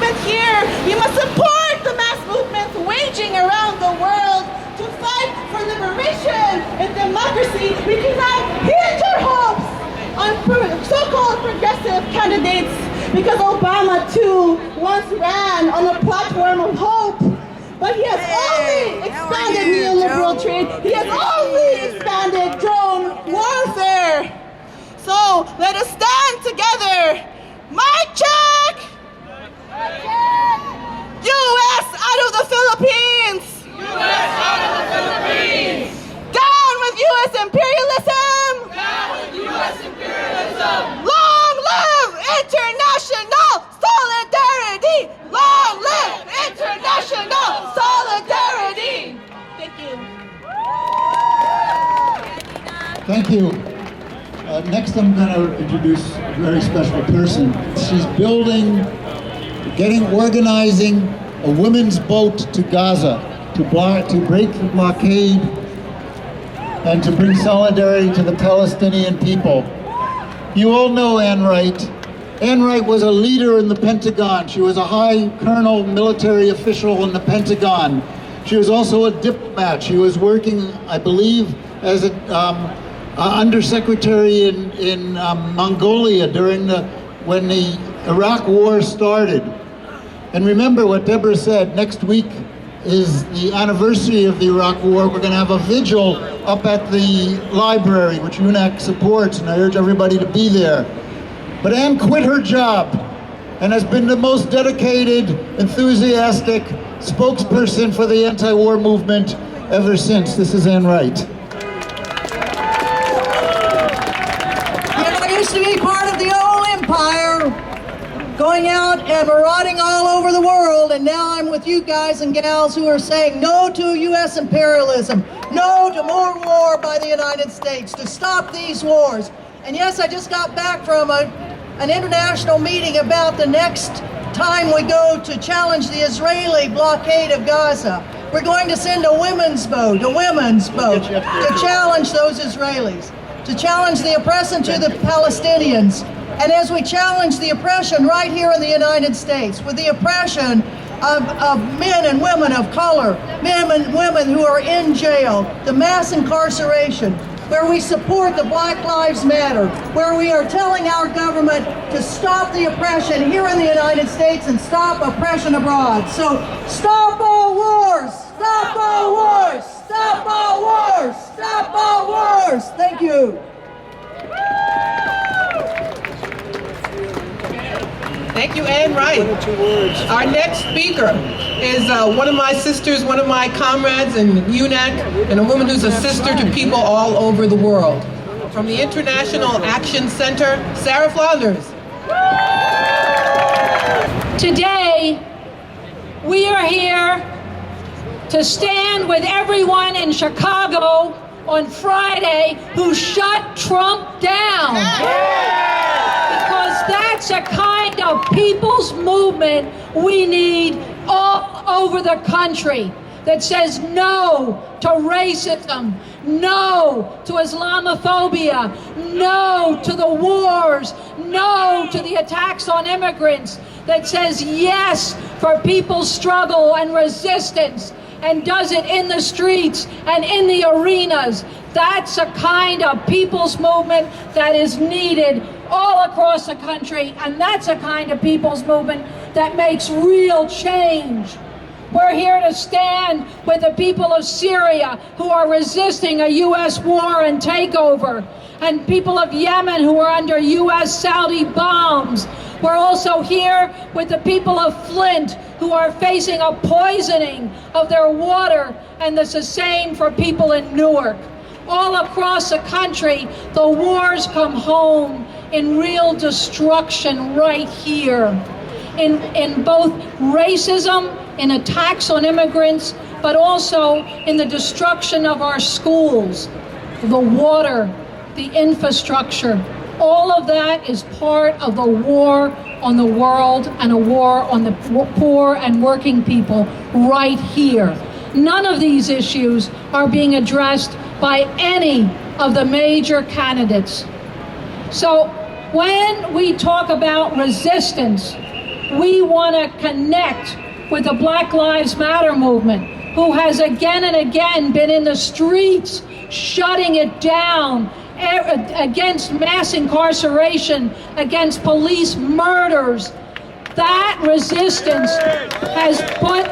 movement here. We must support the mass movements waging around the world to fight for liberation and democracy. We cannot hinge our hopes on so-called progressive candidates, because Obama too once ran on a platform of hope, but he has only expanded neoliberal trade. He has only expanded drone warfare. So let us stand together. Mic check! U.S. out of the Philippines! U.S. out of the Philippines! Down with U.S. imperialism! Down with U.S. imperialism! Long live international solidarity! Long live international solidarity! Thank you. Thank you. Next I'm going to introduce a very special person. She's organizing a women's boat to Gaza to break the blockade and to bring solidarity to the Palestinian people. You all know Ann Wright. Ann Wright was a leader in the Pentagon. She was a high colonel military official in the Pentagon. She was also a diplomat. She was working, I believe, as an undersecretary in Mongolia when the Iraq War started. And remember what Deborah said, next week is the anniversary of the Iraq War. We're going to have a vigil up at the library, which UNAC supports, and I urge everybody to be there. But Ann quit her job and has been the most dedicated, enthusiastic spokesperson for the anti-war movement ever since. This is Ann Wright. I used to be part of the old empire, going out and marauding all over the world, and now I'm with you guys and gals who are saying no to U.S. imperialism, no to more war by the United States, to stop these wars. And yes, I just got back from an international meeting about the next time we go to challenge the Israeli blockade of Gaza. We're going to send a women's boat to challenge those Israelis, to challenge the oppression to the Palestinians. And as we challenge the oppression right here in the United States, with the oppression of men and women of color, men and women who are in jail, the mass incarceration, where we support the Black Lives Matter, where we are telling our government to stop the oppression here in the United States and stop oppression abroad. So stop all wars! Stop all wars! Stop all wars! Stop all wars! Thank you. Thank you, Ann Wright. Our next speaker is one of my sisters, one of my comrades in UNAC, and a woman who's a sister to people all over the world. From the International Action Center, Sara Flounders. Today, we are here to stand with everyone in Chicago on Friday who shut Trump down. Because that's a kind of people's movement we need all over the country that says no to racism, no to Islamophobia, no to the wars, no to the attacks on immigrants, that says yes for people's struggle and resistance, and does it in the streets and in the arenas. That's a kind of people's movement that is needed all across the country, and that's a kind of people's movement that makes real change. We're here to stand with the people of Syria who are resisting a U.S. war and takeover, and people of Yemen who are under U.S. Saudi bombs. We're also here with the people of Flint who are facing a poisoning of their water, and it's the same for people in Newark. All across the country, the wars come home in real destruction right here, in both racism, in attacks on immigrants, but also in the destruction of our schools, the water, the infrastructure. All of that is part of the war on the world and a war on the poor and working people right here. None of these issues are being addressed by any of the major candidates. So when we talk about resistance, we want to connect with the Black Lives Matter movement, who has again and again been in the streets shutting it down against mass incarceration, against police murders. That resistance has put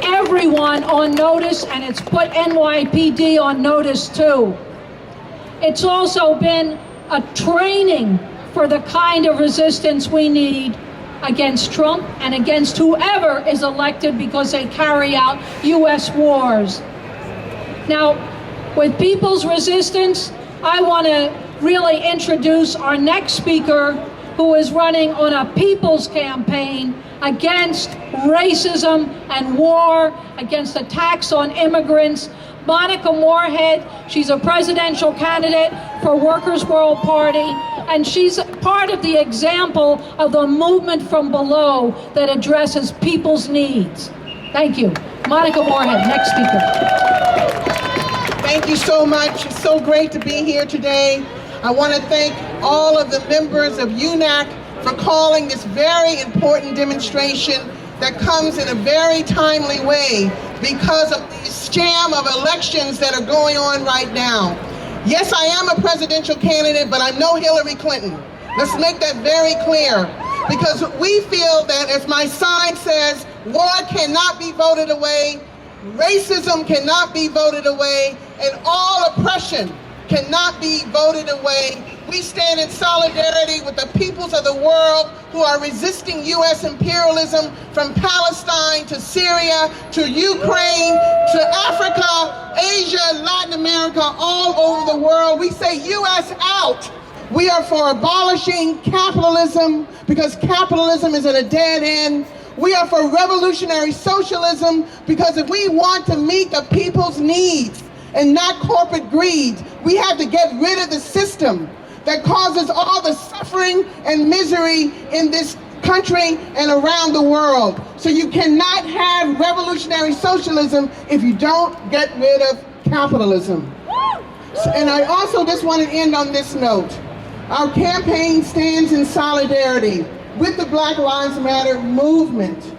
everyone on notice, and it's put NYPD on notice too. It's also been a training for the kind of resistance we need against Trump and against whoever is elected, because they carry out U.S. wars. Now, with people's resistance, I want to really introduce our next speaker, who is running on a people's campaign against racism and war, against attacks on immigrants. Monica Moorehead, she's a presidential candidate for Workers' World Party, and she's part of the example of the movement from below that addresses people's needs. Thank you. Monica Moorehead, next speaker. Thank you so much. It's so great to be here today. I want to thank all of the members of UNAC for calling this very important demonstration that comes in a very timely way because of the scam of elections that are going on right now. Yes, I am a presidential candidate, but I'm no Hillary Clinton. Let's make that very clear, because we feel that, as my sign says, war cannot be voted away, racism cannot be voted away, and all oppression cannot be voted away. We stand in solidarity with the peoples of the world who are resisting U.S. imperialism, from Palestine to Syria to Ukraine to Africa, Asia, Latin America, all over the world. We say U.S. out. We are for abolishing capitalism, because capitalism is at a dead end. We are for revolutionary socialism, because if we want to meet the people's needs and not corporate greed, we have to get rid of the system that causes all the suffering and misery in this country and around the world. So you cannot have revolutionary socialism if you don't get rid of capitalism. And I also just want to end on this note. Our campaign stands in solidarity with the Black Lives Matter movement.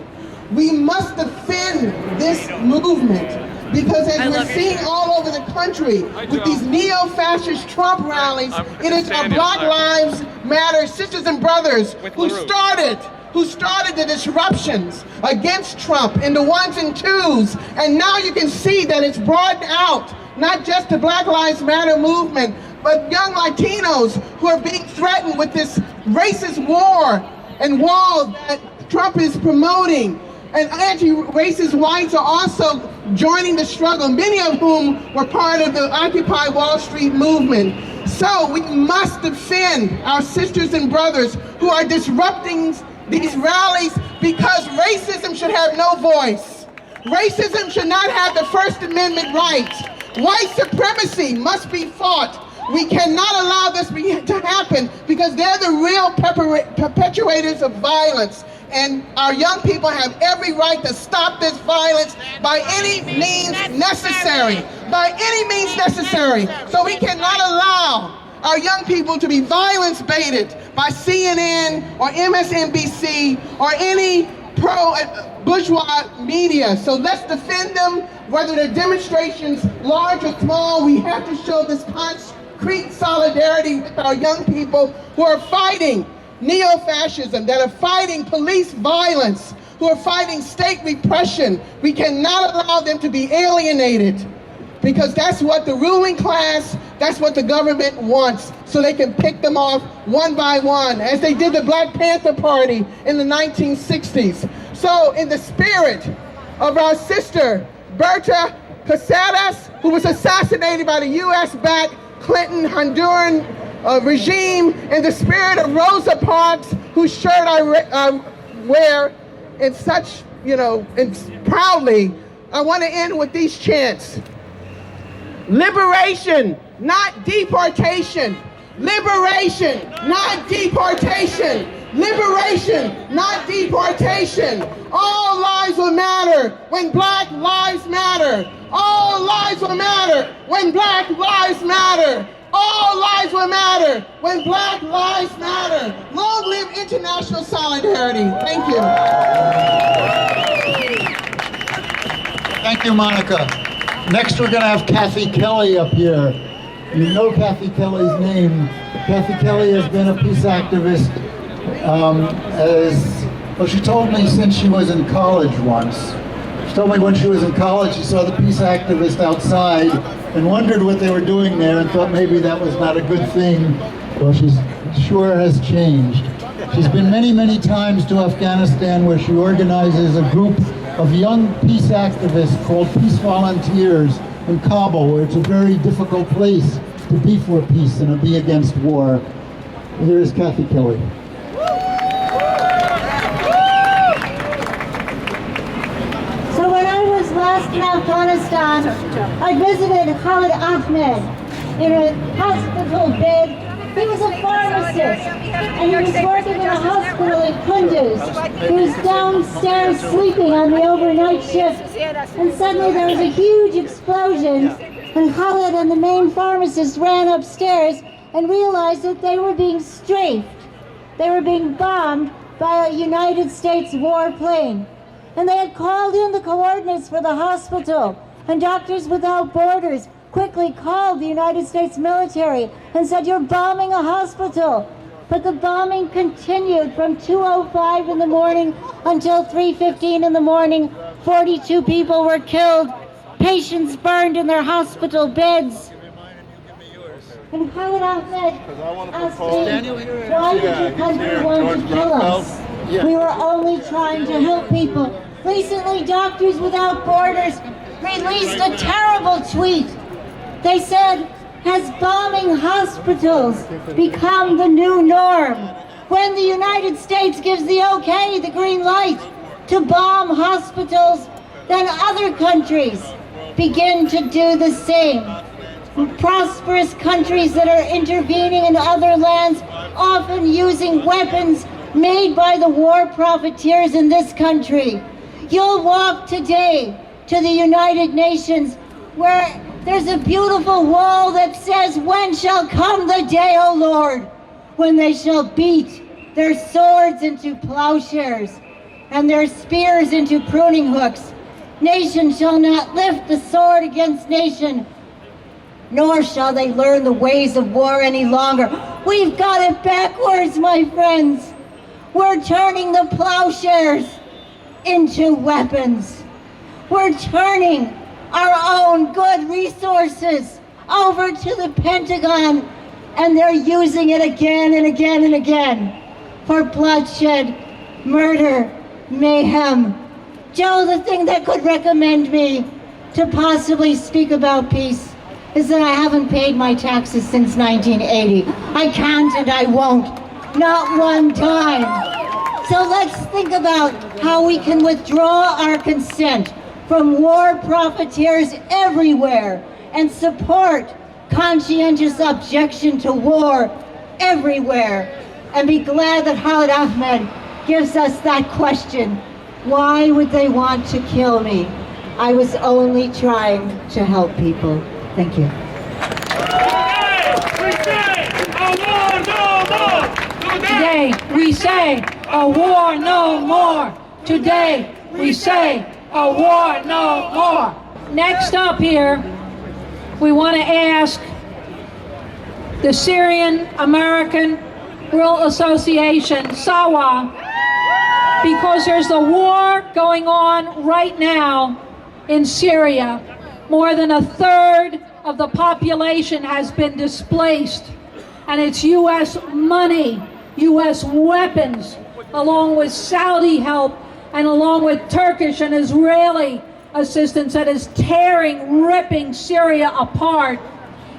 We must defend this movement, because as we're seeing all over the country with these neo-fascist Trump rallies, it is our Black Lives Matter sisters and brothers who started the disruptions against Trump in the ones and twos. And now you can see that it's broadened out, not just the Black Lives Matter movement, but young Latinos who are being threatened with this racist war and wall that Trump is promoting. And anti-racist whites are also joining the struggle, many of whom were part of the Occupy Wall Street movement. So we must defend our sisters and brothers who are disrupting these rallies, because racism should have no voice. Racism should not have the First Amendment rights. White supremacy must be fought. We cannot allow this to happen, because they're the real perpetuators of violence. And our young people have every right to stop this violence by any means necessary. By any means necessary. So we cannot allow our young people to be violence baited by CNN or MSNBC or any pro-bourgeois media. So let's defend them, whether they're demonstrations large or small. We have to show this concrete solidarity with our young people who are fighting neo-fascism, that are fighting police violence, who are fighting state repression. We cannot allow them to be alienated, because that's what the ruling class, that's what the government wants, so they can pick them off one by one, as they did the Black Panther Party in the 1960s. So in the spirit of our sister, Berta Cáceres, who was assassinated by the US-backed Clinton Honduran regime, in the spirit of Rosa Parks, whose shirt I wear in such, and proudly, I want to end with these chants. Liberation, not deportation. Liberation, not deportation. Liberation, not deportation. All lives will matter when Black lives matter. All lives will matter when Black lives matter. All lives will matter when Black lives matter. Long live international solidarity. Thank you. Thank you, Monica. Next, we're going to have Kathy Kelly up here. You know Kathy Kelly's name. Kathy Kelly has been a peace activist she told me since she was in college once. She told me when she was in college she saw the peace activists outside and wondered what they were doing there and thought maybe that was not a good thing. Well, she sure has changed. She's been many, many times to Afghanistan where she organizes a group of young peace activists called Peace Volunteers in Kabul, where it's a very difficult place to be for peace and to be against war. Here is Kathy Kelly. So when I was last in Afghanistan, I visited Khalid Ahmed in a hospital bed. He was a pharmacist, and he was working in a hospital in Kunduz. He was downstairs sleeping on the overnight shift, and suddenly there was a huge explosion, and Khalid and the main pharmacist ran upstairs and realized that they were being strafed. They were being bombed by a United States warplane. And they had called in the coordinates for the hospital, and Doctors Without Borders quickly called the United States military and said, "You're bombing a hospital." But the bombing continued from 2:05 in the morning until 3:15 in the morning. 42 people were killed, patients burned in their hospital beds. And Khalid Ahmed asked me, "Why did your country want to kill us? We were only trying to help people." Recently, Doctors Without Borders released a terrible tweet. They said, "Has bombing hospitals become the new norm? When the United States gives the okay, the green light, to bomb hospitals, then other countries begin to do the same." Prosperous countries that are intervening in other lands, often using weapons made by the war profiteers in this country. You'll walk today to the United Nations where there's a beautiful wall that says, "When shall come the day, O Lord, when they shall beat their swords into plowshares and their spears into pruning hooks. Nation shall not lift the sword against nation, nor shall they learn the ways of war any longer." We've got it backwards, my friends. We're turning the plowshares into weapons. We're turning our own good resources over to the Pentagon, and they're using it again and again and again for bloodshed, murder, mayhem. Joe, the thing that could recommend me to possibly speak about peace is that I haven't paid my taxes since 1980. I can't and I won't. Not one time. So let's think about how we can withdraw our consent from war profiteers everywhere and support conscientious objection to war everywhere, and be glad that Khalid Ahmed gives us that question. Why would they want to kill me? I was only trying to help people. Thank you. Today we say a war no more. Today we say a war no more. Next up here, we want to ask the Syrian American World Association, SAWA, because there's a war going on right now in Syria. More than a third of the population has been displaced, and it's U.S. money, U.S. weapons, along with Saudi help and along with Turkish and Israeli assistance that is tearing, ripping Syria apart.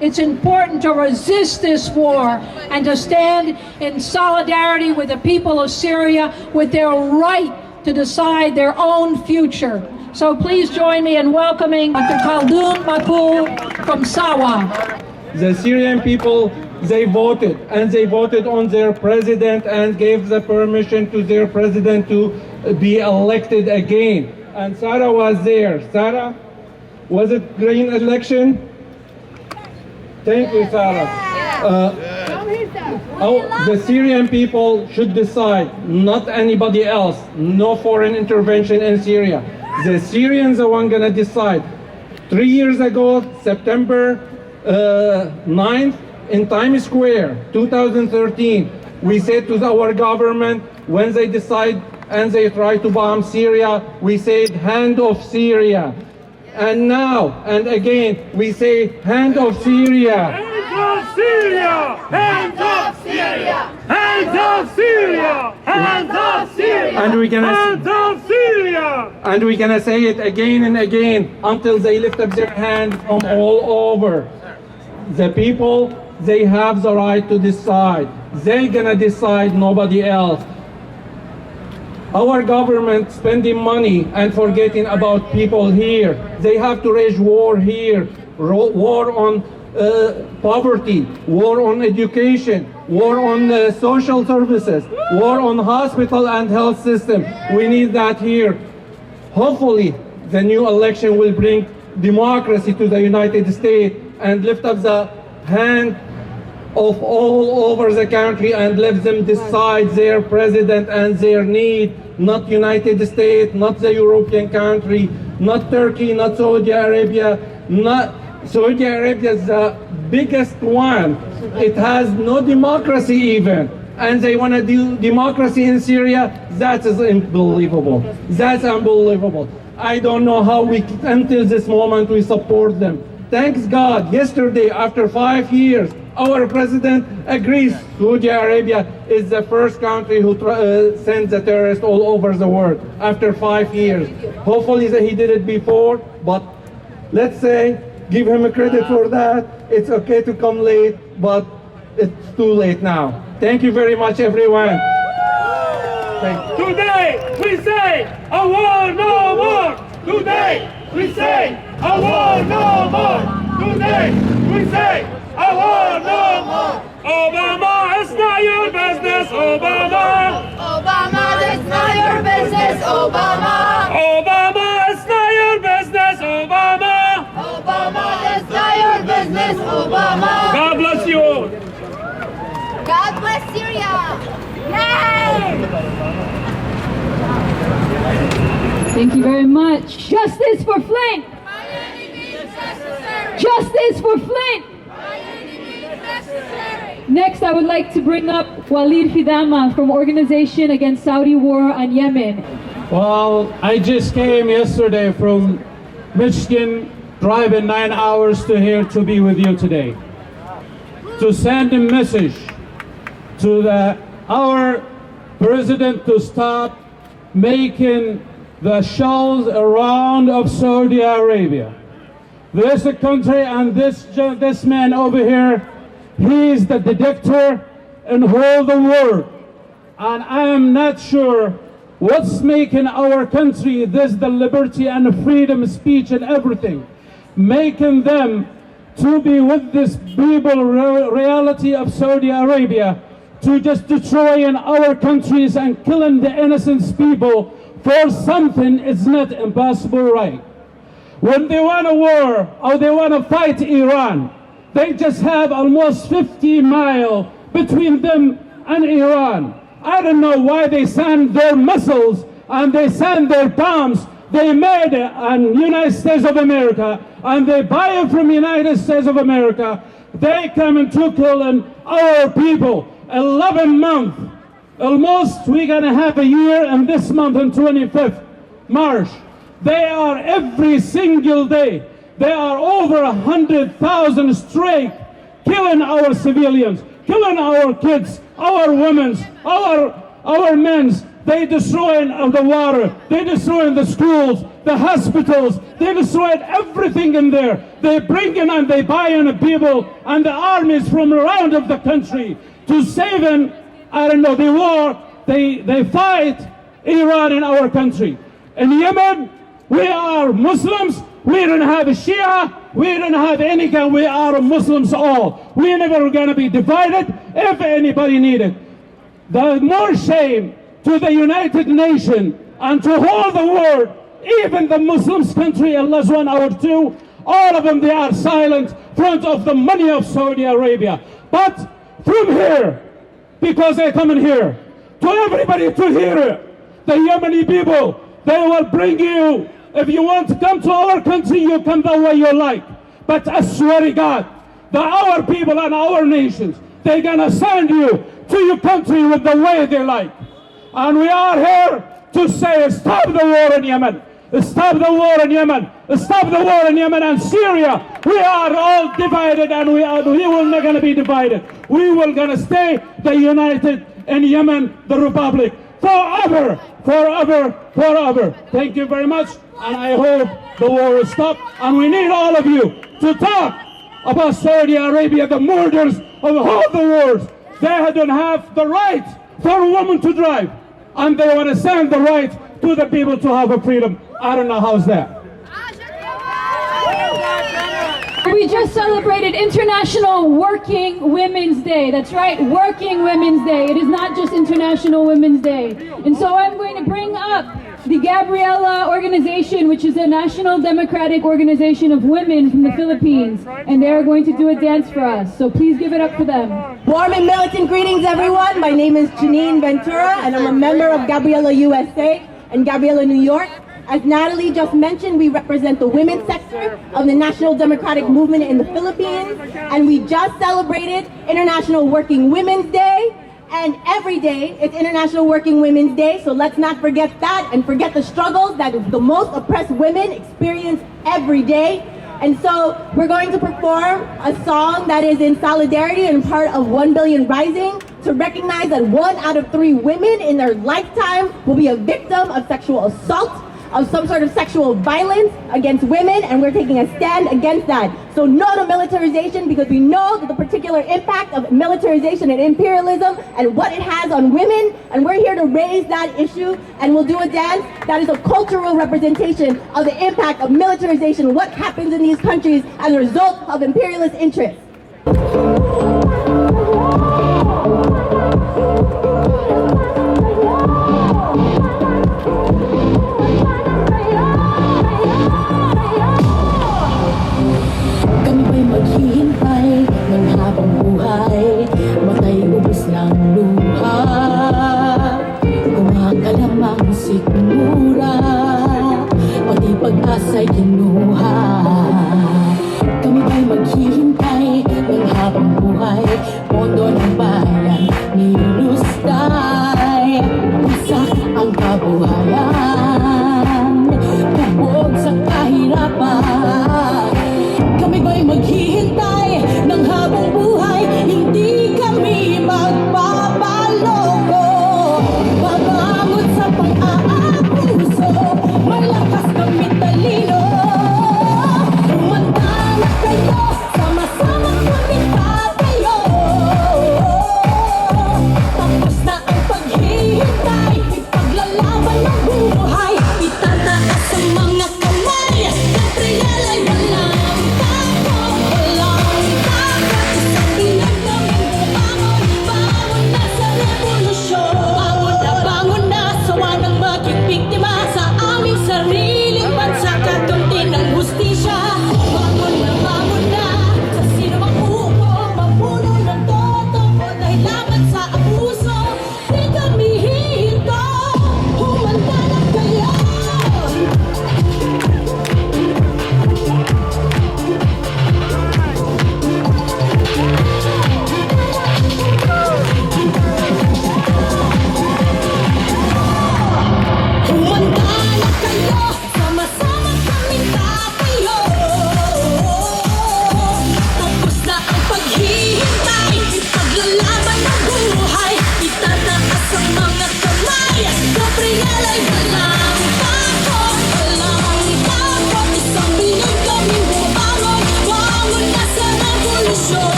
It's important to resist this war and to stand in solidarity with the people of Syria with their right to decide their own future. So please join me in welcoming Dr. Khaldun Makul from SAWA. The Syrian people, they voted, and they voted on their president and gave the permission to their president to be elected again. And Sara was there. Sara, was it green election? Thank you, Sara. The Syrian people should decide, not anybody else. No foreign intervention in Syria. The Syrians are one gonna decide. 3 years ago, September 9th, in Times Square, 2013, we said to our government, when they decide and they try to bomb Syria, we said, hand off Syria. And now, and again, we say, hand off Syria. Hands off Syria! Hands off Syria! Hands off Syria! Hands off Syria! And we're gonna Hands off Syria! And we're gonna say it again and again until they lift up their hand from all over. The people, they have the right to decide. They're gonna decide, nobody else. Our government spending money and forgetting about people here. They have to wage war here, war on poverty, war on education, war on social services, war on hospital and health system. We need that here. Hopefully, the new election will bring democracy to the United States and lift up the hand of all over the country and let them decide their president and their need, not United States, not the European country, not Turkey, not Saudi Arabia, not Saudi Arabia is the biggest one. It has no democracy even. And they want to do democracy in Syria. That is unbelievable. That's unbelievable. I don't know how we, until this moment, we support them. Thanks God, yesterday, after 5 years, our president agrees Saudi Arabia is the first country who sends the terrorists all over the world after 5 years. Hopefully he did it before, but let's say, give him a credit for that. It's okay to come late, but it's too late now. Thank you very much, everyone. Today we say a war no more. Today we say a war no more. Today we say a war no more. Obama, it's not your business, Obama. Obama, it's not your business, Obama. Obama, it's not your business, Obama. Obama, it's not your business, Obama. God bless you all. God bless Syria. Yay! Thank you very much. Justice for Flint! By any means necessary. Justice for Flint! By any means necessary. Next, I would like to bring up Walid Fidama from Organization Against Saudi War on Yemen. Well, I just came yesterday from Michigan, driving 9 hours to here to be with you today. To send a message to our president to stop making the shells around of Saudi Arabia. This country and this man over here, he is the dictator in all the world. And I am not sure what's making our country this, the liberty and the freedom of speech and everything, making them to be with this people reality of Saudi Arabia, to just destroying our countries and killing the innocent people for something is not impossible, right? When they want a war or they want to fight Iran, they just have almost 50 miles between them and Iran. I don't know why they send their missiles and they send their bombs. They made it in United States of America and they buy it from United States of America. They come into killing our people. 11 months. Almost we're gonna have a year and this month on 25th March. They are every single day. They are over 100,000 straight killing our civilians, killing our kids, our women, our men. They destroying the water. They destroying the schools, the hospitals. They destroyed everything in there. They bring in and they buy in the people and the armies from around of the country to save them. I don't know, the war. They fight Iran in our country. In Yemen, we are Muslims. We don't have a Shia. We don't have any kind. We are Muslims all. We're never going to be divided if anybody needed. The more shame to the United Nations and to all the world, even the Muslims country, Allah subhanahu wa ta'ala, All of them, they are silent in front of the money of Saudi Arabia. But from here, because they come in here, to everybody to hear it, the Yemeni people, they will bring you, if you want to come to our country, you come the way you like. But I swear to God, that our people and our nations, they're gonna send you to your country with the way they like. And we are here to say, stop the war in Yemen. Stop the war in Yemen. Stop the war in Yemen and Syria. We are all divided, and we will not gonna be divided. We will gonna stay the united in Yemen, the Republic, forever, forever, forever. Thank you very much, and I hope the war will stop. And we need all of you to talk about Saudi Arabia, the murders of all the wars. They don't have the right for a woman to drive, and they want to send the right to the people to have a freedom. I don't know how's that. We just celebrated International Working Women's Day. That's right, Working Women's Day. It is not just International Women's Day. And so I'm going to bring up the Gabriela organization, which is a national democratic organization of women from the Philippines. And they are going to do a dance for us. So please give it up for them. Warm and militant greetings, everyone. My name is Janine Ventura, and I'm a member of Gabriela USA and Gabriela New York. As Natalie just mentioned, we represent the women's sector of the National Democratic Movement in the Philippines, and we just celebrated International Working Women's Day, and every day it's International Working Women's Day, so let's not forget that and forget the struggles that the most oppressed women experience every day. And so we're going to perform a song that is in solidarity and part of 1 Billion Rising to recognize that 1 out of 3 women in their lifetime will be a victim of sexual assault, of some sort of sexual violence against women, and we're taking a stand against that. So no to militarization, because we know that the particular impact of militarization and imperialism and what it has on women, and we're here to raise that issue, and we'll do a dance that is a cultural representation of the impact of militarization, what happens in these countries as a result of imperialist interests. Maghihintay ng habang buhay, matay ubos ng luha, kumakalamang sikmura, pati pag-asa'y kinuha. Kami ba'y maghihintay ng habang buhay, pondo ng bayan nilustay, isak ang kabuhayan, bubog sa kahirapan. Kami ba'y maghihintay ng habang buhay, hindi kami magbabaloko, babangon sa pang-aabuso, malakas kami talino. Umanda na kayo, sama-sama kami tatayo. Tapos na ang paghihintay, ipaglalaban ng buhay, itataas ang mga kamay, Gabriel ay walang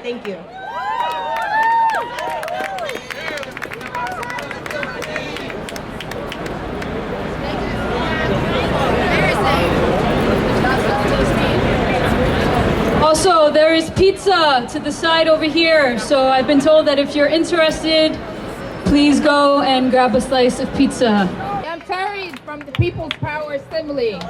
Thank you. Also, there is pizza to the side over here. So I've been told that if you're interested, please go and grab a slice of pizza. I'm Terry from the People's Power Assembly.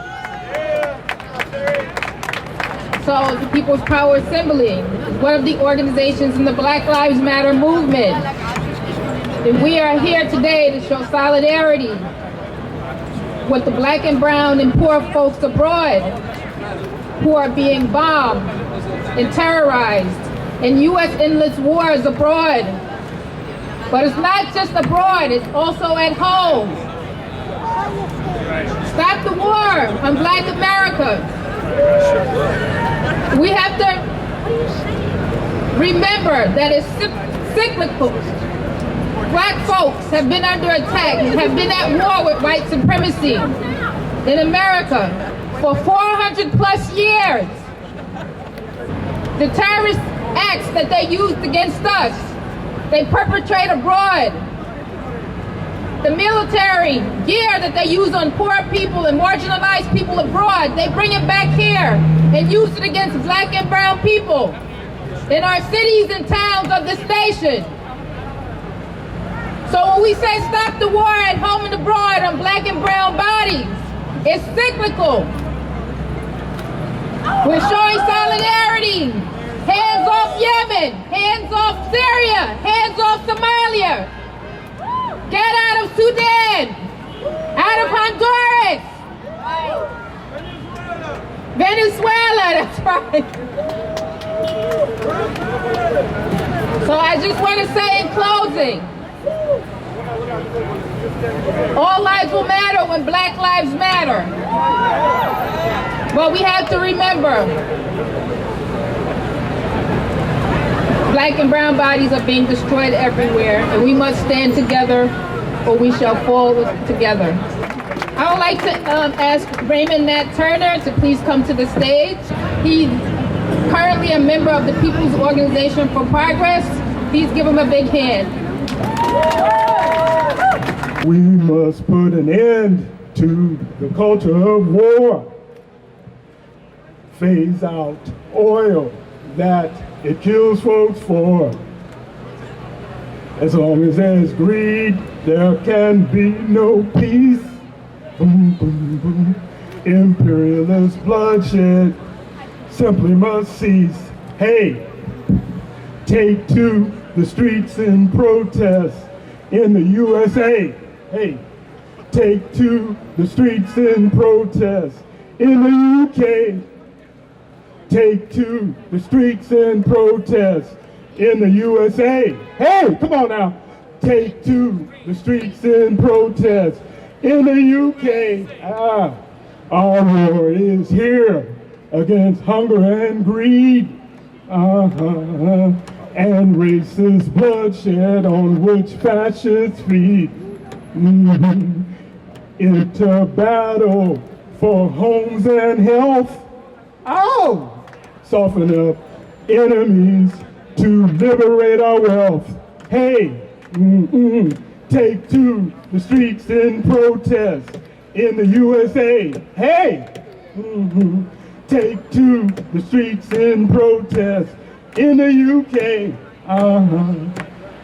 So the People's Power Assembly is one of the organizations in the Black Lives Matter movement. And we are here today to show solidarity with the black and brown and poor folks abroad who are being bombed and terrorized in U.S. endless wars abroad. But it's not just abroad, it's also at home. Stop the war on Black America. We have to remember that it's cyclical. Black folks have been under attack and have been at war with white supremacy in America for 400 plus years. The terrorist acts that they used against us, they perpetrate abroad. The military gear that they use on poor people and marginalized people abroad, they bring it back here and use it against black and brown people in our cities and towns of this nation. So when we say stop the war at home and abroad on black and brown bodies, it's cyclical. We're showing solidarity. Hands off Yemen, hands off Syria, hands off Somalia. Get out of Sudan, out of Honduras. Venezuela, that's right. So I just want to say in closing, all lives will matter when Black Lives Matter. But we have to remember, black and brown bodies are being destroyed everywhere, and we must stand together or we shall fall together. I would like to ask Raymond Nat Turner to please come to the stage. He's currently a member of the People's Organization for Progress. Please give him a big hand. We must put an end to the culture of war. Phase out oil that it kills folks for. As long as there's greed, there can be no peace. Boom, boom, boom. Imperialist bloodshed simply must cease. Hey, take to the streets in protest in the USA. Hey, take to the streets in protest in the UK. Take to the streets in protest in the USA. Hey, come on now. Take to the streets in protest in the UK. Our war is here against hunger and greed. And racist bloodshed on which fascists feed. Into battle for homes and health. Oh! Soften up enemies to liberate our wealth. Hey, take to the streets in protest in the USA. Hey, take to the streets in protest in the UK.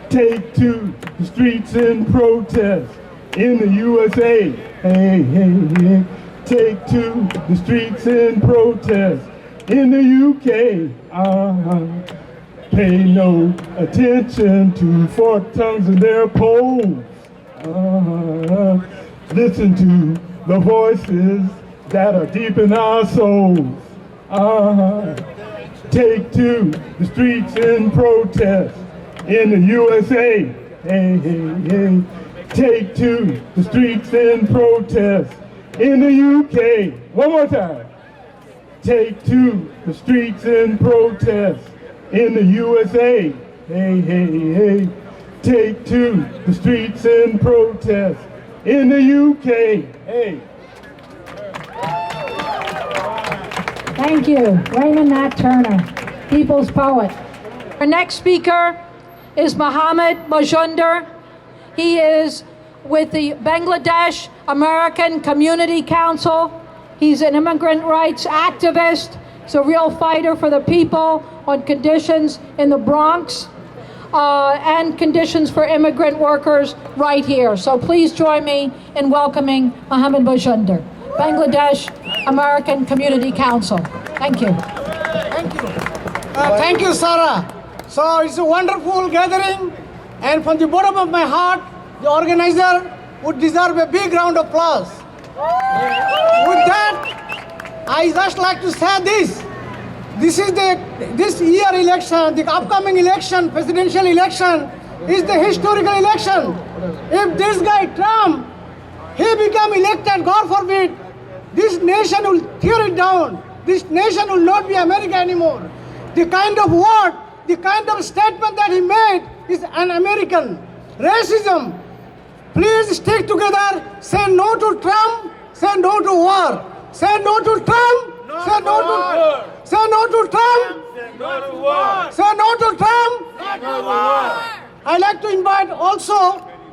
Take to the streets in protest in the USA. Hey, hey, hey. Take to the streets in protest in the UK. Pay no attention to forked tongues in their polls. Listen to the voices that are deep in our souls. Take to the streets in protest in the USA. Hey, hey, hey. Take to the streets in protest in the UK. One more time. Take to the streets in protest in the USA. Hey, hey, hey. Take to the streets in protest in the UK. Hey. Thank you, Raymond Nat Turner, People's Poet. Our next speaker is Mohammed Majumdar. He is with the Bangladesh American Community Council. He's an immigrant rights activist. He's a real fighter for the people on conditions in the Bronx and conditions for immigrant workers right here. So please join me in welcoming Mohammed Bhushander, Bangladesh American Community Council. Thank you. Thank you, Sara. So it's a wonderful gathering, and from the bottom of my heart, the organizer would deserve a big round of applause. With that, I just like to say this. This year election, the upcoming election, presidential election, is the historical election. If this guy Trump, he become elected, God forbid, this nation will tear it down. This nation will not be America anymore. The kind of word, the kind of statement that he made is un-American. Racism. Please stick together. Say no to Trump. Say no to war. Say no to Trump. Say no to war. Say no to Trump. Say no to war. Say no to Trump. No to war. I'd like to invite also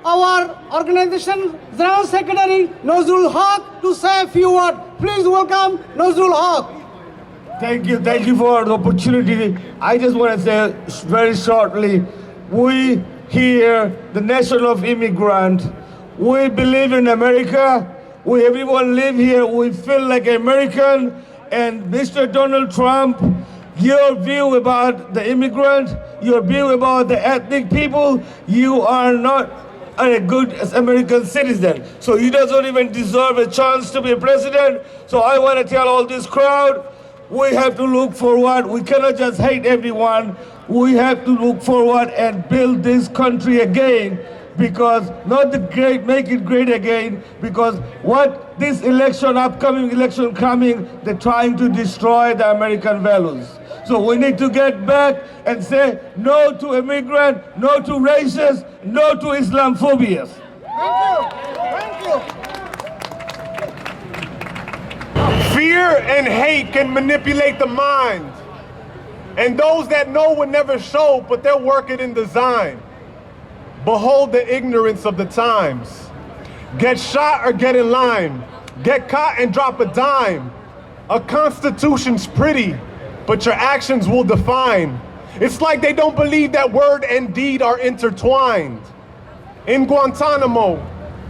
our organization General Secretary Nazrul Haq to say a few words. Please welcome Nazrul Haq. Thank you for the opportunity. I just want to say very shortly, we here, the nation of immigrants, we believe in America. Everyone live here, we feel like American. And Mr. Donald Trump, your view about the immigrant, your view about the ethnic people, you are not a good American citizen. So he doesn't even deserve a chance to be a president. So I want to tell all this crowd, we have to look forward. We cannot just hate everyone. We have to look forward and build this country again, because not the great, make it great again, because what this election, upcoming election coming, they're trying to destroy the American values. So we need to get back and say no to immigrant, no to racists, no to Islamophobia. Thank you. Fear and hate can manipulate the mind. And those that know would never show, but they'll work it in design. Behold the ignorance of the times. Get shot or get in line. Get caught and drop a dime. A constitution's pretty, but your actions will define. It's like they don't believe that word and deed are intertwined. In Guantanamo,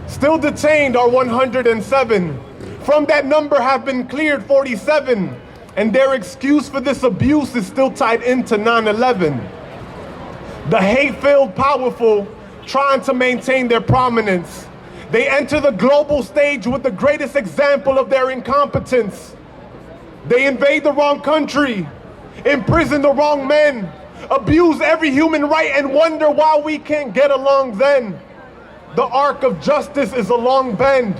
still detained are 107. From that number have been cleared 47. And their excuse for this abuse is still tied into 9/11. The hate-filled powerful trying to maintain their prominence. They enter the global stage with the greatest example of their incompetence. They invade the wrong country, imprison the wrong men, abuse every human right and wonder why we can't get along then. The arc of justice is a long bend.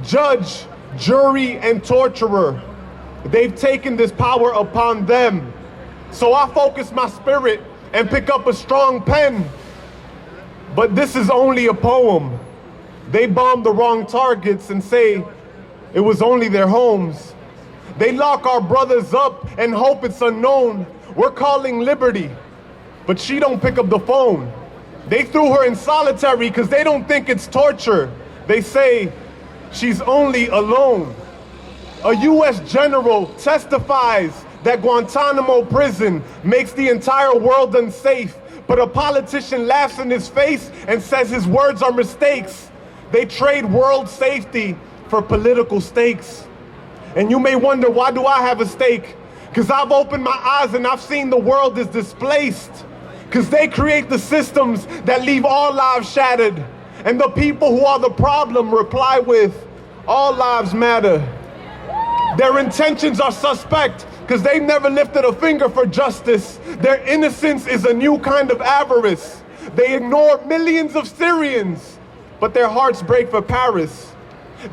Judge, jury, and torturer. They've taken this power upon them. So I focus my spirit and pick up a strong pen. But this is only a poem. They bomb the wrong targets and say it was only their homes. They lock our brothers up and hope it's unknown. We're calling liberty, but she don't pick up the phone. They threw her in solitary because they don't think it's torture. They say she's only alone. A U.S. general testifies that Guantanamo prison makes the entire world unsafe, but a politician laughs in his face and says his words are mistakes. They trade world safety for political stakes. And you may wonder, why do I have a stake? Because I've opened my eyes and I've seen the world is displaced. Because they create the systems that leave all lives shattered. And the people who are the problem reply with, all lives matter. Their intentions are suspect because they've never lifted a finger for justice. Their innocence is a new kind of avarice. They ignore millions of Syrians, but their hearts break for Paris.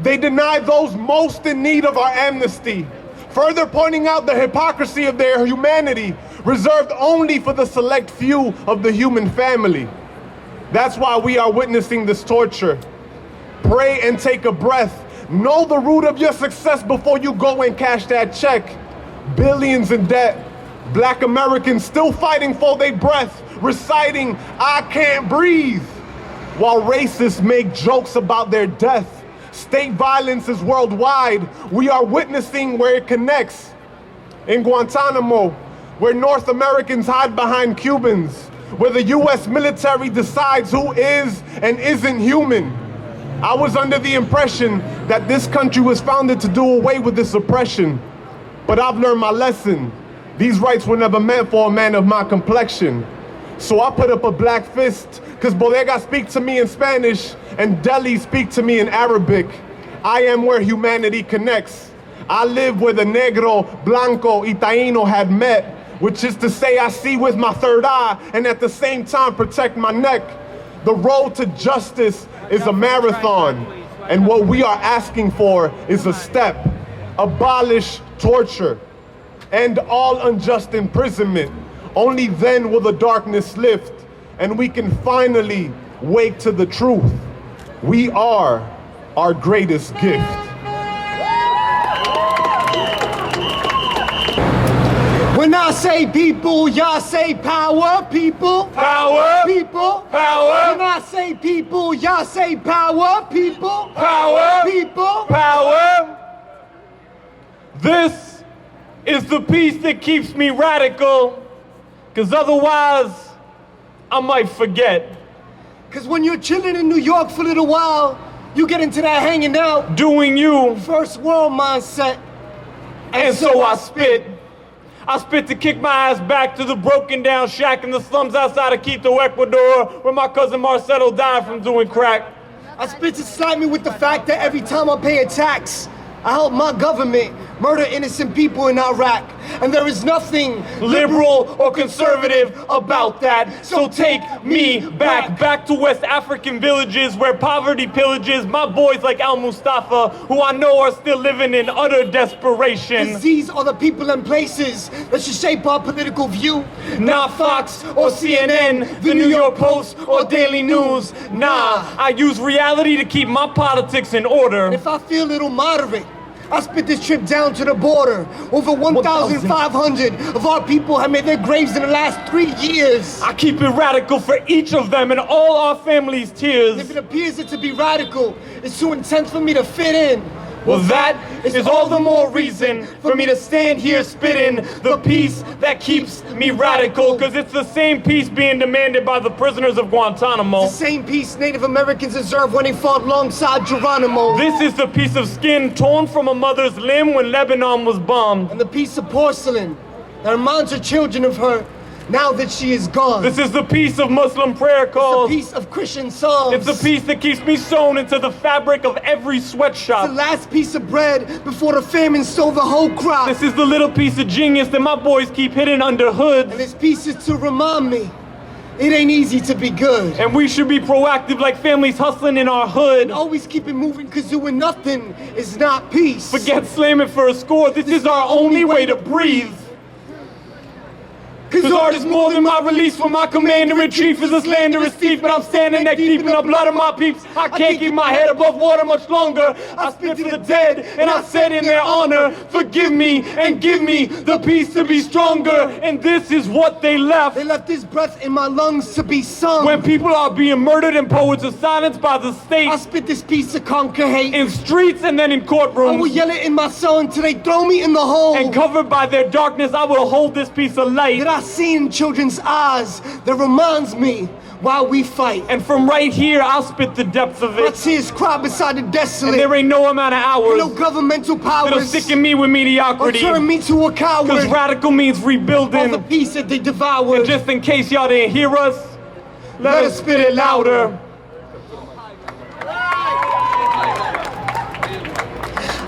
They deny those most in need of our amnesty, further pointing out the hypocrisy of their humanity, reserved only for the select few of the human family. That's why we are witnessing this torture. Pray and take a breath. Know the root of your success before you go and cash that check. Billions in debt. Black Americans still fighting for their breath, reciting, I can't breathe, while racists make jokes about their death. State violence is worldwide. We are witnessing where it connects. in Guantanamo, where North Americans hide behind Cubans, where the US military decides who is and isn't human. I was under the impression that this country was founded to do away with this oppression. But I've learned my lesson. These rights were never meant for a man of my complexion. So I put up a black fist, cause Bodega speak to me in Spanish and Delhi speak to me in Arabic. I am where humanity connects. I live where the negro, blanco, y taino had met, which is to say I see with my third eye and at the same time protect my neck. The road to justice is a marathon, and what we are asking for is a step. Abolish torture, end all unjust imprisonment. Only then will the darkness lift, and we can finally wake to the truth. We are our greatest gift. When I say people, y'all say power, people. Power. People. Power. When I say people, y'all say power, people. Power. People. Power. This is the piece that keeps me radical, because otherwise I might forget. Because when you're chilling in New York for a little while, you get into that hanging out, doing you, first world mindset. And so I spit. I spit to kick my ass back to the broken down shack in the slums outside of Quito, Ecuador, where my cousin Marcelo died from doing crack. I spit to slap me with the fact that every time I pay a tax, I help my government murder innocent people in Iraq. And there is nothing liberal or conservative about that. So take me back to West African villages where poverty pillages my boys like Al Mustafa, who I know are still living in utter desperation. 'Cause these are the people and places that should shape our political view. Not Fox or CNN, the New York Post or Daily News. Nah, I use reality to keep my politics in order. And if I feel a little moderate, I spit this trip down to the border. Over 1,500 of our people have made their graves in the last 3 years. I keep it radical for each of them and all our families' tears. If it appears that to be radical is too intense for me to fit in, well, that is all the more reason for me to stand here spitting the peace that keeps me radical, because it's the same peace being demanded by the prisoners of Guantanamo. It's the same peace Native Americans deserve when they fought alongside Geronimo. This is the piece of skin torn from a mother's limb when Lebanon was bombed. And the piece of porcelain that reminds her children of her now that she is gone. This is the piece of Muslim prayer calls. It's a piece of Christian songs. It's a piece that keeps me sewn into the fabric of every sweatshop. It's the last piece of bread before the famine stole the whole crop. This is the little piece of genius that my boys keep hidden under hoods. And this piece is to remind me it ain't easy to be good. And we should be proactive like families hustling in our hood. And always keep it moving, cause doing nothing is not peace. Forget slamming for a score. This is our only way to breathe. Cause art is more than my release from my commander-in-chief is a slanderous thief, but I'm standing neck deep in the blood of my peeps. I can't keep my head above water much longer. I spit for the dead, and I said in their honor, forgive me and give me the peace to be stronger. And this is what they left. They left this breath in my lungs to be sung. When people are being murdered and poets are silenced by the state. I spit this piece to conquer hate. In streets and then in courtrooms. I will yell it in my cell until they throw me in the hole. And covered by their darkness, I will hold this piece of light. That I see in children's eyes that reminds me while we fight. And from right here, I'll spit the depths of it. My tears cry beside the desolate. And there ain't no amount of hours. No governmental powers that'll sicken me with mediocrity. Or turn me to a coward. Cause radical means rebuilding. All the peace that they devoured. And just in case y'all didn't hear us, let us spit it louder.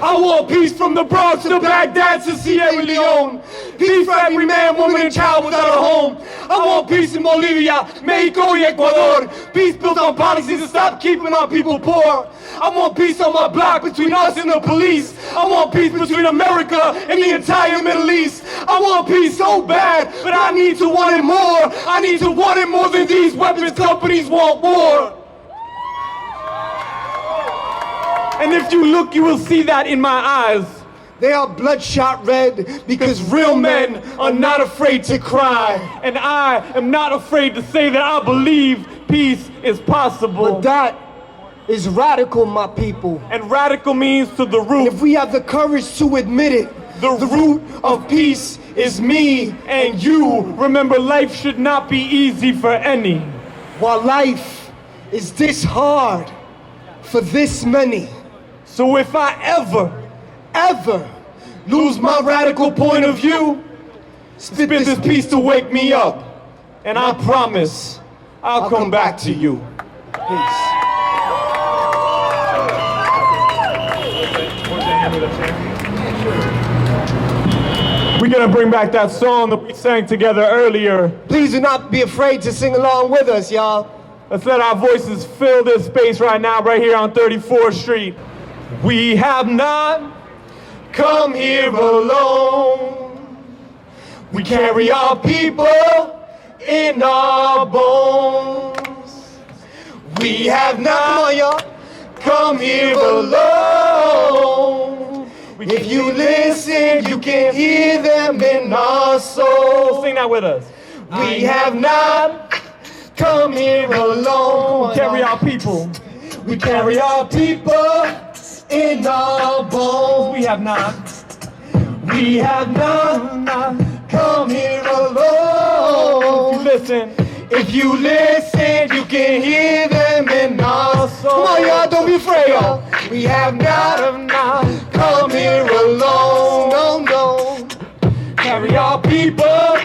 I want peace from the Bronx to Baghdad to Sierra Leone. Peace for every man, woman, and child without a home. I want peace in Bolivia, Mexico, and Ecuador. Peace built on policies to stop keeping our people poor. I want peace on my block between us and the police. I want peace between America and the entire Middle East. I want peace so bad, but I need to want it more. I need to want it more than these weapons companies want war. And if you look, you will see that in my eyes. They are bloodshot red because real men are not afraid to cry. And I am not afraid to say that I believe peace is possible. But that is radical, my people. And radical means to the root. And if we have the courage to admit it, The root of peace is me and you. Remember, life should not be easy for any. While life is this hard for this many. So if I ever lose my radical point of view, spit this piece to wake me up. And I promise I'll come back to you. Peace. We're gonna bring back that song that we sang together earlier. Please do not be afraid to sing along with us, y'all. Let's let our voices fill this space right now, right here on 34th Street. We have not come here alone. We carry our people in our bones. We have not come here alone. If you listen, you can hear them in our soul. Sing that with us. We have not come here alone. We carry our people. We carry our people in our bones. We have not come here alone. If you listen, you can hear them in our soul. Come on, y'all, don't be afraid, y'all. We have not come here alone. No. Carry our people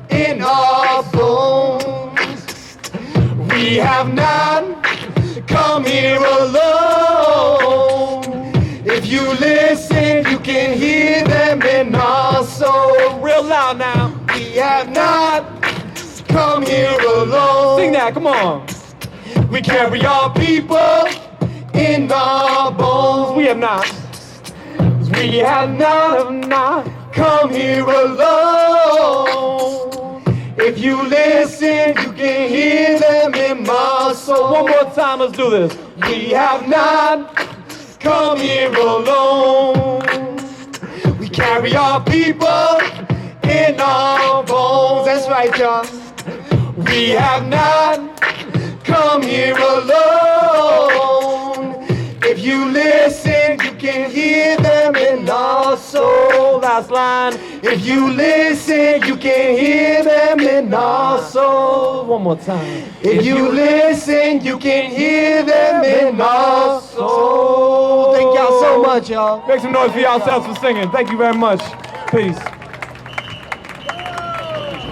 in our bones. We have not come here alone. If you listen, you can hear them in our soul. Real loud now. We have not come here alone. Sing that, come on. We carry our people in our bones. We have not come here alone. If you listen, you can hear them in my soul. One more time, let's do this. We have not come here alone. We carry our people in our bones. That's right, y'all. We have not come here alone. If you listen, you can hear them in our soul. Last line. If you listen, you can hear them in our soul. One more time. If you listen, you can hear them in our soul. Thank y'all so much, y'all. Make some noise for yourselves for singing. Thank you very much. Peace.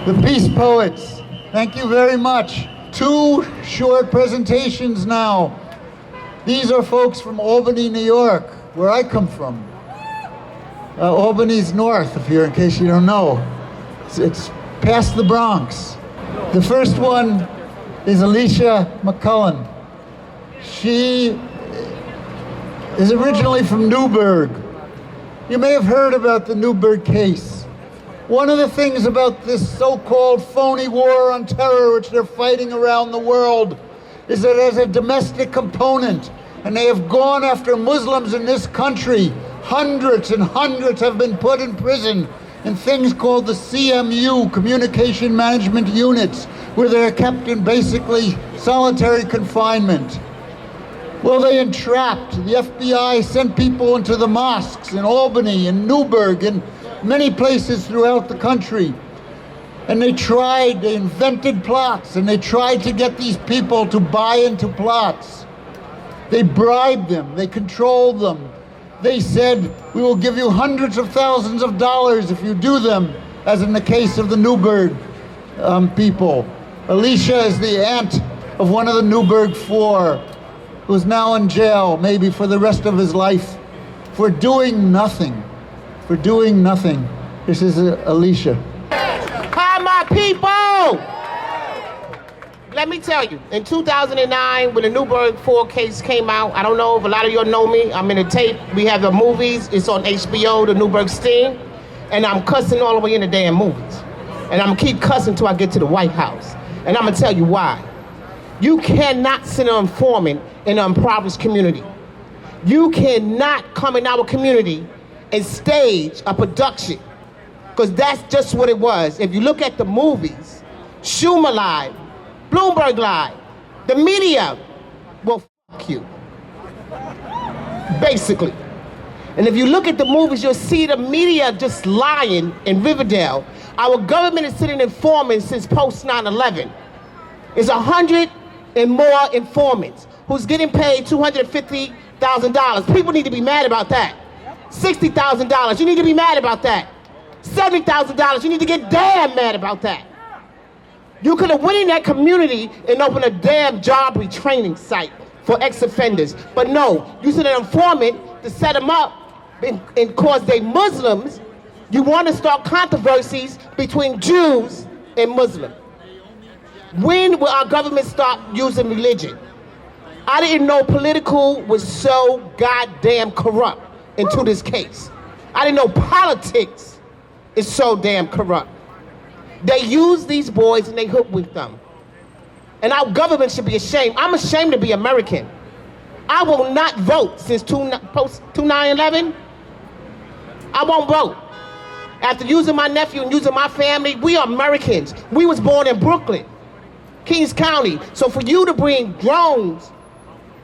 The Peace Poets, thank you very much. 2 short presentations now. These are folks from Albany, New York, where I come from. Albany's north, in case you don't know. It's past the Bronx. The first one is Alicia McCullen. She is originally from Newburgh. You may have heard about the Newburgh case. One of the things about this so-called phony war on terror which they're fighting around the world is that there's a domestic component, and they have gone after Muslims in this country. Hundreds and hundreds have been put in prison in things called the CMU, Communication Management Units, where they're kept in basically solitary confinement. Well, they entrapped. The FBI sent people into the mosques in Albany and Newburgh and many places throughout the country. And they invented plots, and they tried to get these people to buy into plots. They bribed them, they controlled them. They said, we will give you hundreds of thousands of dollars if you do them, as in the case of the Newburgh people. Alicia is the aunt of one of the Newburgh 4, who's now in jail, maybe for the rest of his life, for doing nothing. This is Alicia. Hi, my people! Let me tell you, in 2009, when the Newburgh 4 case came out, I don't know if a lot of you know me, I'm in the tape, we have the movies, it's on HBO, the Newburgh Sting, and I'm cussing all the way in the damn movies. And I'm gonna keep cussing until I get to the White House. And I'm gonna tell you why. You cannot send an informant in an impoverished community. You cannot come in our community and stage a production, because that's just what it was. If you look at the movies, Schumer Live, Bloomberg Live, the media will fuck you, basically. And if you look at the movies, you'll see the media just lying in Riverdale. Our government is sitting informants since post 9/11. It's 100 and more informants who's getting paid $250,000. People need to be mad about that. $60,000, you need to be mad about that. $70,000, you need to get damn mad about that. You could have went in that community and opened a damn job retraining site for ex-offenders. But no, you sent an informant to set them up and cause they Muslims. You want to start controversies between Jews and Muslims. When will our government stop using religion? I didn't know political was so goddamn corrupt into this case. I didn't know politics is so damn corrupt. They use these boys and they hoodwink them. And our government should be ashamed. I'm ashamed to be American. I will not vote since post 9/11. I won't vote. After using my nephew and using my family, we are Americans. We was born in Brooklyn, Kings County. So for you to bring drones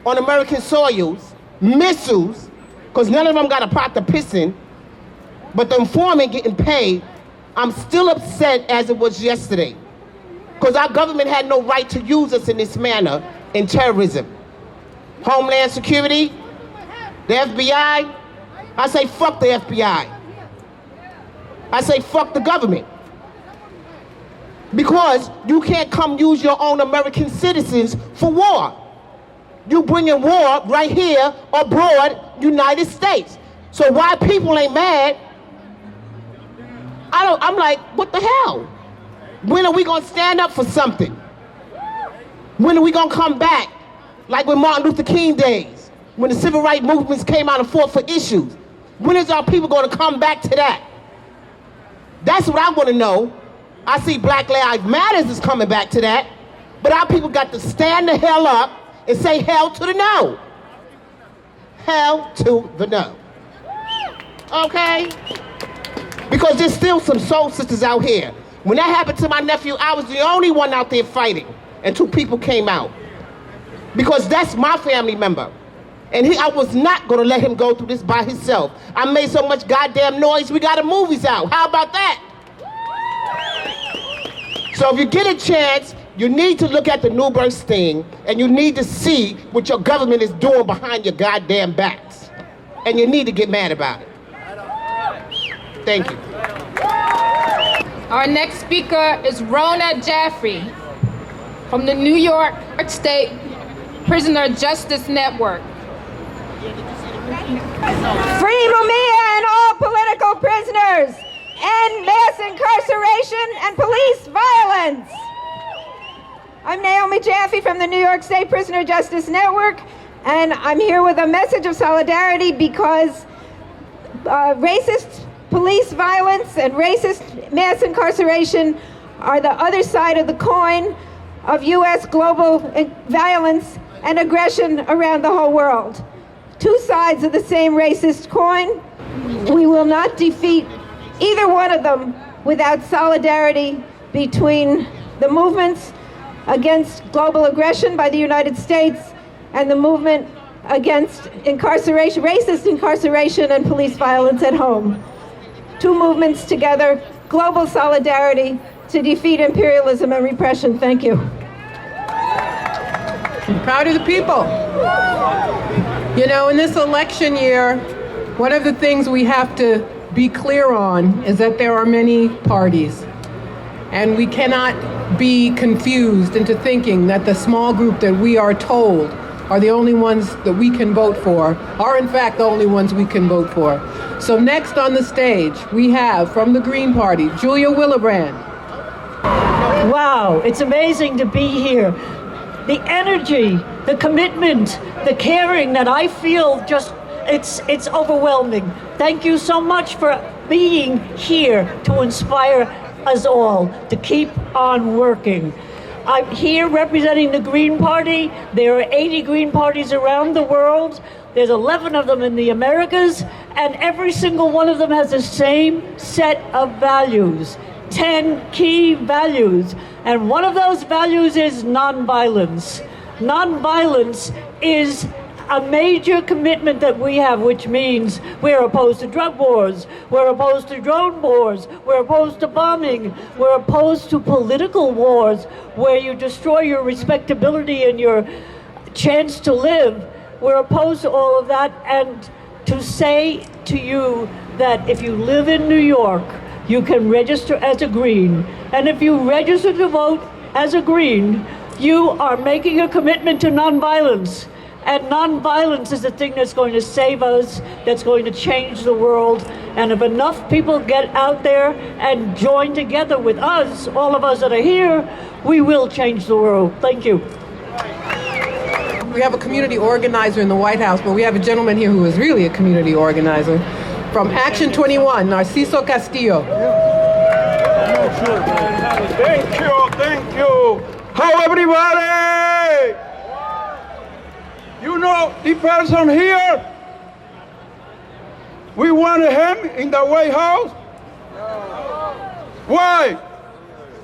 on American soils, missiles, because none of them got a pot to piss in, but the informant getting paid, I'm still upset as it was yesterday. Because our government had no right to use us in this manner in terrorism. Homeland Security, the FBI, I say fuck the FBI. I say fuck the government. Because you can't come use your own American citizens for war. You bring in war right here abroad, United States. So why people ain't mad? I'm like, what the hell? When are we gonna stand up for something? When are we gonna come back? Like when Martin Luther King days, when the civil rights movements came out and fought for issues. When is our people gonna come back to that? That's what I wanna know. I see Black Lives Matter is coming back to that, but our people got to stand the hell up and say hell to the no. Hell to the no. Okay? Because there's still some soul sisters out here. When that happened to my nephew, I was the only one out there fighting, and 2 people came out. Because that's my family member. And I was not gonna let him go through this by himself. I made so much goddamn noise, we got the movies out. How about that? So if you get a chance, you need to look at the Newburgh sting, and you need to see what your government is doing behind your goddamn backs. And you need to get mad about it. Thank you. Our next speaker is Rona Jaffrey from the New York State Prisoner Justice Network. Free Mumia and all political prisoners, end mass incarceration and police violence. I'm Naomi Jaffe from the New York State Prisoner Justice Network, and I'm here with a message of solidarity because racist police violence and racist mass incarceration are the other side of the coin of U.S. global violence and aggression around the whole world. 2 sides of the same racist coin. We will not defeat either one of them without solidarity between the movements against global aggression by the United States and the movement against incarceration, racist incarceration and police violence at home. 2 movements together, global solidarity to defeat imperialism and repression. Thank you. I'm proud of the people. You know, in this election year, one of the things we have to be clear on is that there are many parties. And we cannot be confused into thinking that the small group that we are told are the only ones that we can vote for, are in fact the only ones we can vote for. So next on the stage, we have from the Green Party, Julia Willebrand. Wow, it's amazing to be here. The energy, the commitment, the caring that I feel, just it's overwhelming. Thank you so much for being here to inspire us all to keep on working. I'm here representing the Green Party. There are 80 Green Parties around the world. There's 11 of them in the Americas, and every single one of them has the same set of values, 10 key values. And one of those values is nonviolence. Nonviolence is a major commitment that we have, which means we're opposed to drug wars, we're opposed to drone wars, we're opposed to bombing, we're opposed to political wars where you destroy your respectability and your chance to live. We're opposed to all of that, and to say to you that if you live in New York, you can register as a Green, and if you register to vote as a Green, you are making a commitment to nonviolence. And nonviolence is the thing that's going to save us, that's going to change the world. And if enough people get out there and join together with us, all of us that are here, we will change the world. Thank you. We have a community organizer in the White House, but we have a gentleman here who is really a community organizer. From Action 21, Narciso Castillo. Thank you. How everybody? You know the person here? We wanted him in the White House? Why?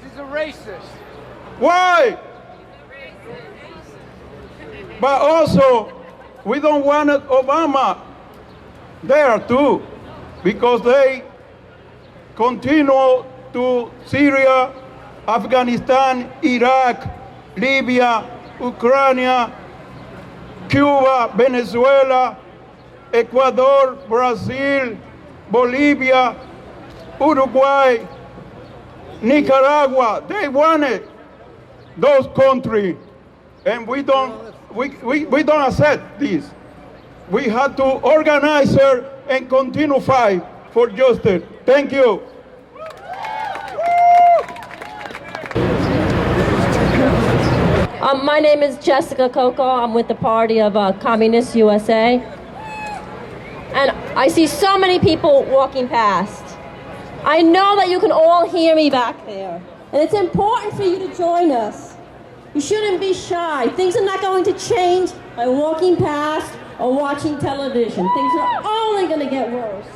He's a racist. Why? But also, we don't want Obama there too, because they continue to Syria, Afghanistan, Iraq, Libya, Ukraine, Cuba, Venezuela, Ecuador, Brazil, Bolivia, Uruguay, Nicaragua. They wanted those countries, and we don't accept this. We have to organize her and continue fight for justice. Thank you. My name is Jessica Coco. I'm with the party of Communist USA. And I see so many people walking past. I know that you can all hear me back there. And it's important for you to join us. You shouldn't be shy. Things are not going to change by walking past or watching television. Things are only going to get worse.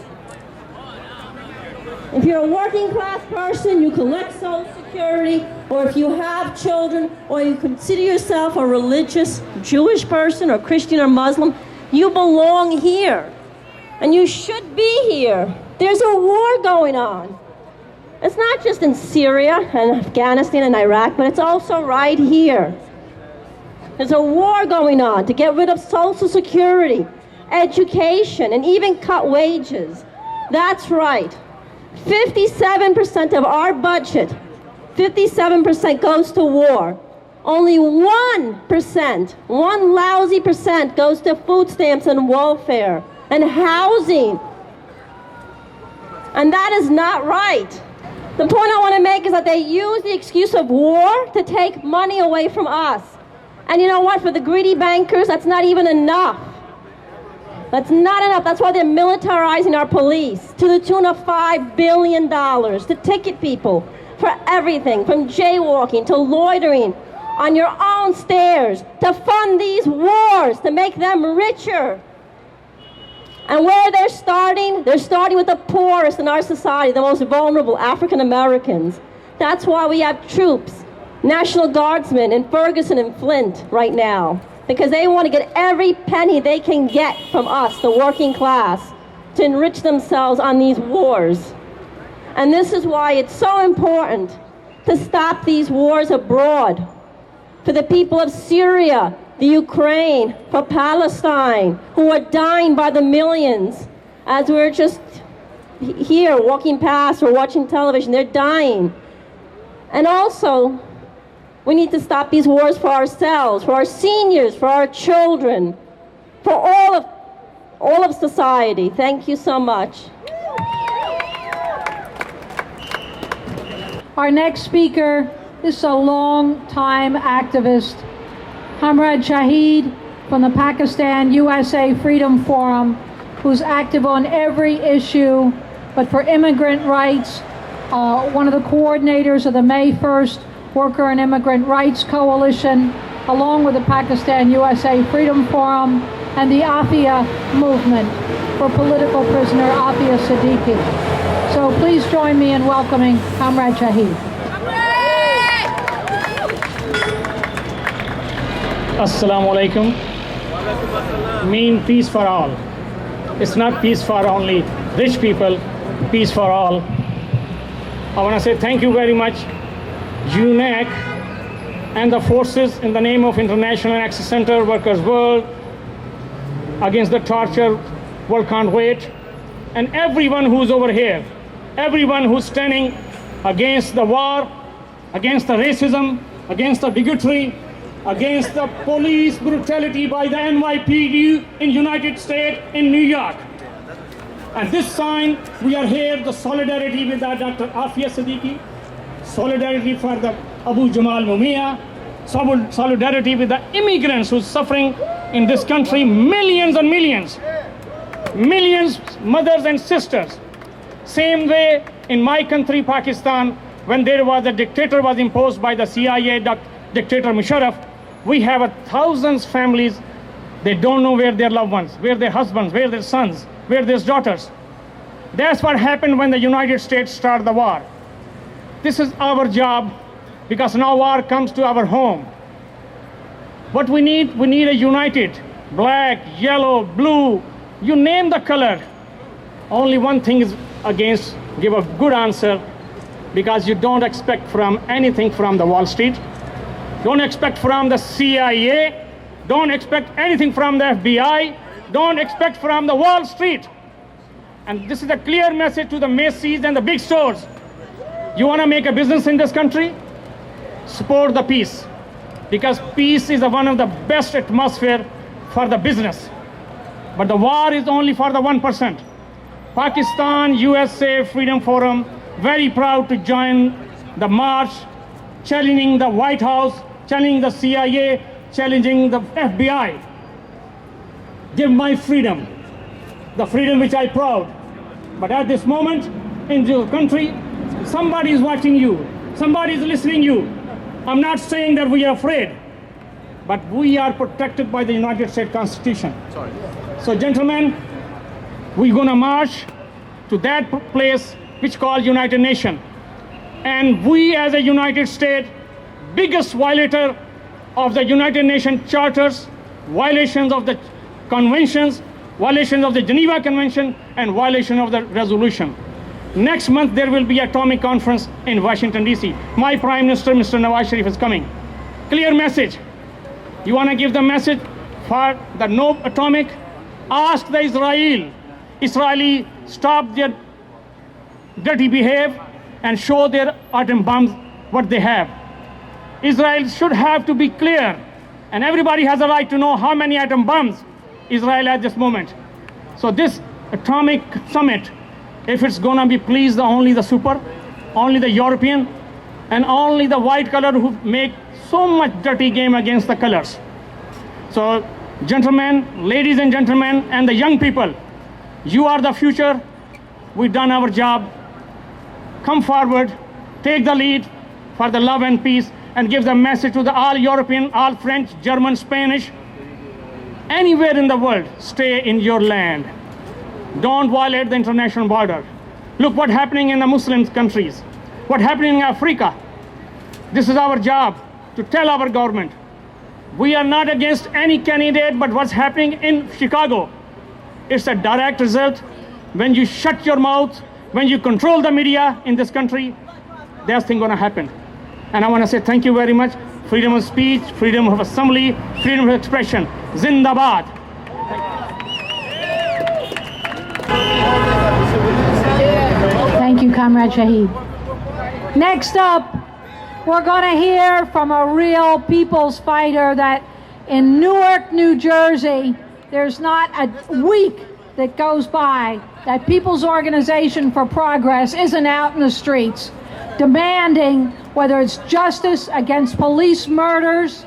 If you're a working class person, you collect Social Security, or if you have children, or you consider yourself a religious Jewish person or Christian or Muslim, you belong here. And you should be here. There's a war going on. It's not just in Syria and Afghanistan and Iraq, but it's also right here. There's a war going on to get rid of Social Security, education, and even cut wages. That's right. 57% of our budget, 57% goes to war. Only 1%, one lousy percent, goes to food stamps and welfare and housing. And that is not right. The point I want to make is that they use the excuse of war to take money away from us. And you know what? For the greedy bankers, that's not even enough. That's not enough. That's why they're militarizing our police to the tune of $5 billion to ticket people for everything from jaywalking to loitering on your own stairs, to fund these wars, to make them richer. And where they're starting with the poorest in our society, the most vulnerable, African Americans. That's why we have troops, National Guardsmen in Ferguson and Flint right now, because they want to get every penny they can get from us, the working class, to enrich themselves on these wars. And this is why it's so important to stop these wars abroad. For the people of Syria, the Ukraine, for Palestine, who are dying by the millions. As we're just here walking past or watching television, they're dying. And also, we need to stop these wars for ourselves, for our seniors, for our children, for all of society. Thank you so much. Our next speaker is a long-time activist, Hamrad Shahid from the Pakistan USA Freedom Forum, who's active on every issue, but for immigrant rights, one of the coordinators of the May 1st Worker and Immigrant Rights Coalition, along with the Pakistan USA Freedom Forum and the Afia movement for political prisoner Afia Siddiqui. So please join me in welcoming Hamrad Shahid. Assalamu alaikum. mean peace for all. It's not peace for only rich people, peace for all. I want to say thank you very much, UNAC and the forces in the name of International Access Center, Workers' World, Against the Torture, World Can't Wait, and everyone who's over here, everyone who's standing against the war, against the racism, against the bigotry, against the police brutality by the NYPD in United States, in New York. At this sign, we are here, the solidarity with Dr. Afia Siddiqui, solidarity for the Abu Jamal Mumia, solidarity with the immigrants who's suffering in this country, millions and millions, millions, mothers and sisters. Same way in my country, Pakistan, when there was a dictator was imposed by the CIA, dictator Musharraf, we have thousands of families, they don't know where their loved ones, where their husbands, where their sons, where their daughters. That's what happened when the United States started the war. This is our job, because now war comes to our home. What we need a united, black, yellow, blue, you name the color. Only one thing is against, give a good answer, because you don't expect from anything from the Wall Street, don't expect from the CIA, don't expect anything from the FBI, don't expect from the Wall Street. And this is a clear message to the Macy's and the big stores. You want to make a business in this country? Support the peace, because peace is one of the best atmosphere for the business. But the war is only for the 1%. Pakistan, USA, Freedom Forum, very proud to join the march, challenging the White House, challenging the CIA, challenging the FBI. Give my freedom, the freedom which I proud. But at this moment in your country, somebody is watching you, somebody is listening you. I'm not saying that we are afraid, but we are protected by the United States Constitution. So gentlemen, we're gonna march to that place which called United Nations. And we as a United States, biggest violator of the United Nations charters, violations of the conventions, violations of the Geneva Convention, and violation of the resolution. Next month, there will be an atomic conference in Washington, D.C. My Prime Minister, Mr. Nawaz Sharif, is coming. Clear message. You want to give the message for the no atomic? Ask the Israeli stop their dirty behavior and show their atom bombs what they have. Israel should have to be clear, and everybody has a right to know how many atom bombs Israel at this moment. So this atomic summit, if it's gonna be pleased only the super, only the European, and only the white color who make so much dirty game against the colors. So gentlemen, ladies and gentlemen, and the young people, you are the future. We've done our job. Come forward, take the lead for the love and peace, and give the message to the all European, all French, German, Spanish, anywhere in the world, stay in your land. Don't violate the international border. Look what's happening in the Muslim countries, what's happening in Africa. This is our job to tell our government. We are not against any candidate, but what's happening in Chicago, it's a direct result. When you shut your mouth, when you control the media in this country, that's thing gonna happen. And I wanna say thank you very much. Freedom of speech, freedom of assembly, freedom of expression. Zindabad. Thank you, Comrade Shahid. Next up, we're going to hear from a real people's fighter that in Newark, New Jersey, there's not a week that goes by that People's Organization for Progress isn't out in the streets demanding, whether it's justice against police murders,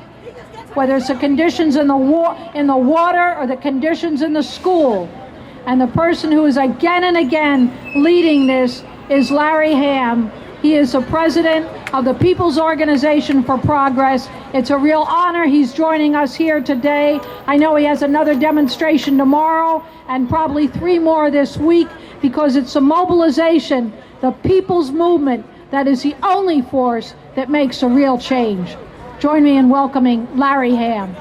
whether it's the conditions in the water or the conditions in the school. And the person who is again and again leading this is Larry Hamm. He is the president of the People's Organization for Progress. It's a real honor he's joining us here today. I know he has another demonstration tomorrow and probably 3 more this week, because it's a mobilization, the people's movement, that is the only force that makes a real change. Join me in welcoming Larry Hamm.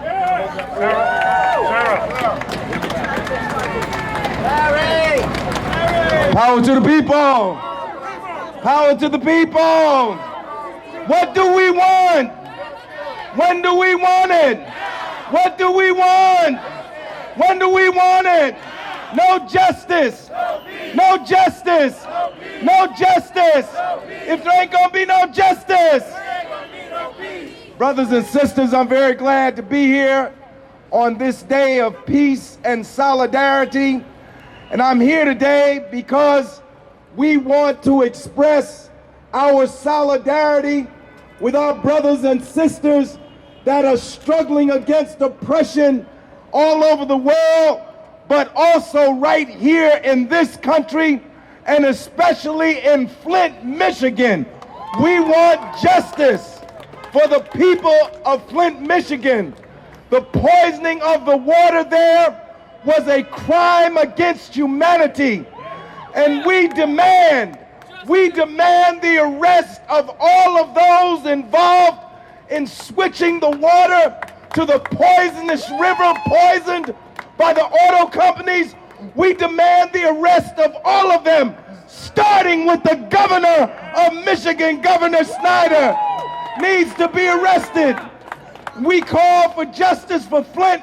Sara. Power to the people. Power to the people. What do we want? When do we want it? What do we want? When do we want it? No justice. No justice. No justice. If there ain't gonna be no justice. Brothers and sisters, I'm very glad to be here on this day of peace and solidarity. And I'm here today because we want to express our solidarity with our brothers and sisters that are struggling against oppression all over the world, but also right here in this country, and especially in Flint, Michigan. We want justice for the people of Flint, Michigan. The poisoning of the water there was a crime against humanity. And we demand the arrest of all of those involved in switching the water to the poisonous river poisoned by the auto companies. We demand the arrest of all of them, starting with the governor of Michigan, Governor Snyder, needs to be arrested. We call for justice for Flint,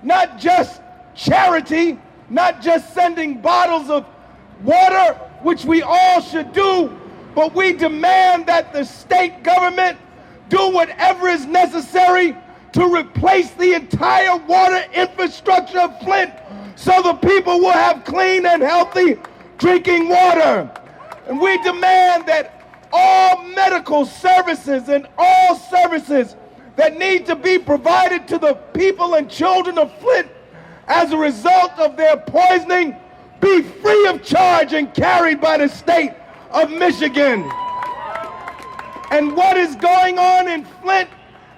not just charity, not just sending bottles of water, which we all should do, but we demand that the state government do whatever is necessary to replace the entire water infrastructure of Flint so the people will have clean and healthy drinking water. And we demand that all medical services and all services that need to be provided to the people and children of Flint as a result of their poisoning be free of charge and carried by the state of Michigan. And what is going on in Flint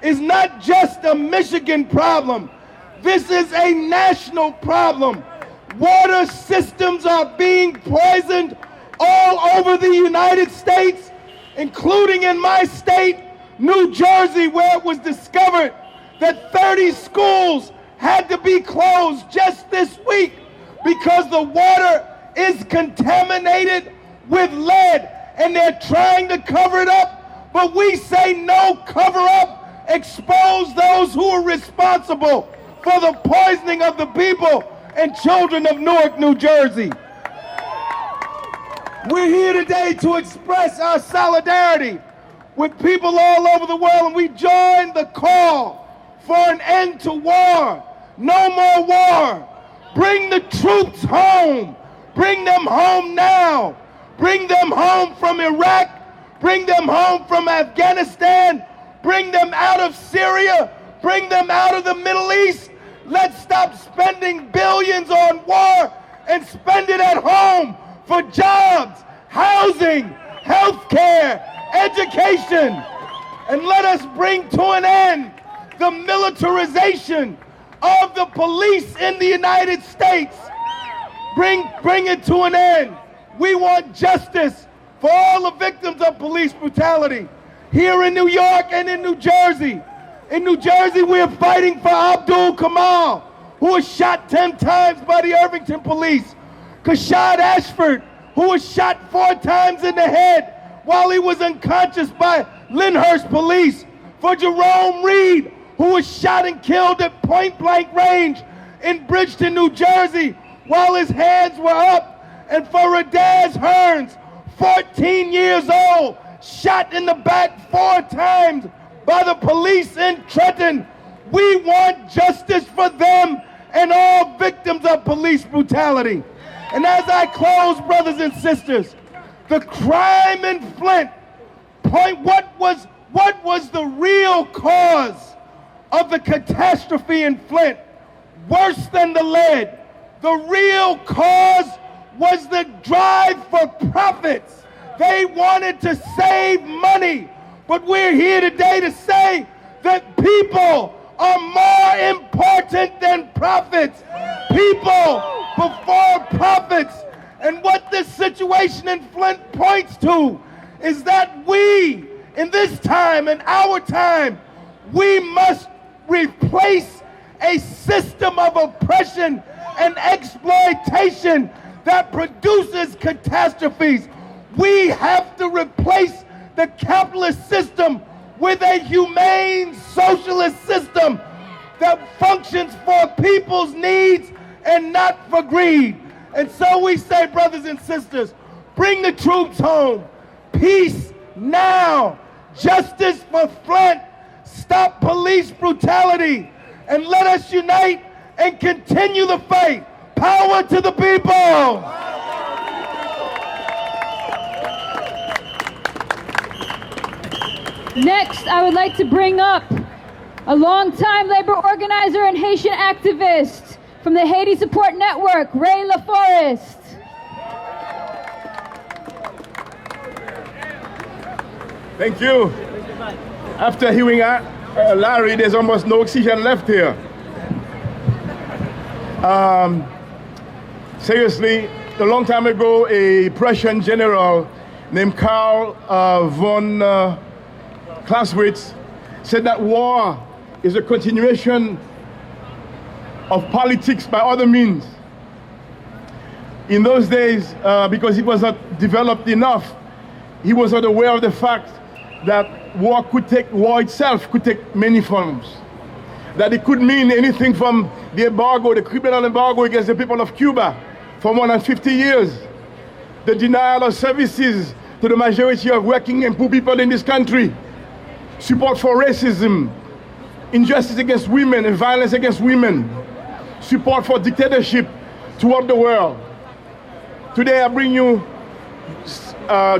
is not just a Michigan problem. This is a national problem. Water systems are being poisoned all over the United States, including in my state, New Jersey, where it was discovered that 30 schools had to be closed just this week because the water is contaminated with lead, and they're trying to cover it up, but we say no, cover up, expose those who are responsible for the poisoning of the people and children of Newark, New Jersey. We're here today to express our solidarity with people all over the world, and we join the call for an end to war. No more war. Bring the troops home. Bring them home now. Bring them home from Iraq. Bring them home from Afghanistan. Bring them out of Syria. Bring them out of the Middle East. Let's stop spending billions on war and spend it at home for jobs, housing, health care, education. And let us bring to an end the militarization of the police in the United States. Bring it to an end. We want justice for all the victims of police brutality here in New York and in New Jersey. In New Jersey, we are fighting for Abdul, who was shot 10 times by the Irvington police. Kashad Ashford, who was shot 4 times in the head while he was unconscious by Lynnhurst police. For Jerome Reed, who was shot and killed at point-blank range in Bridgeton, New Jersey, while his hands were up. And for Radaz Hearns, 14 years old, shot in the back 4 times by the police in Trenton. We want justice for them and all victims of police brutality. And as I close, brothers and sisters, the crime in Flint, what was the real cause of the catastrophe in Flint? Worse than the lead, the real cause was the drive for profits. They wanted to save money. But we're here today to say that people are more important than profits. People before profits. And what this situation in Flint points to is that we, in this time, in our time, we must replace a system of oppression and exploitation that produces catastrophes. We have to replace the capitalist system with a humane socialist system that functions for people's needs and not for greed. And so we say, brothers and sisters, bring the troops home. Peace now. Justice for Flint. Stop police brutality. And let us unite and continue the fight. Power to the people. Next, I would like to bring up a longtime labor organizer and Haitian activist from the Haiti Support Network, Ray Laforest. Thank you. After hearing Larry, there's almost no oxygen left here. Seriously, a long time ago, a Prussian general named Karl von Clausewitz said that war is a continuation of politics by other means. In those days, because it was not developed enough, he was not aware of the fact that war itself could take many forms. That it could mean anything from the embargo, the criminal embargo against the people of Cuba for more than 50 years, the denial of services to the majority of working and poor people in this country, support for racism, injustice against women and violence against women, support for dictatorship throughout the world. Today I bring you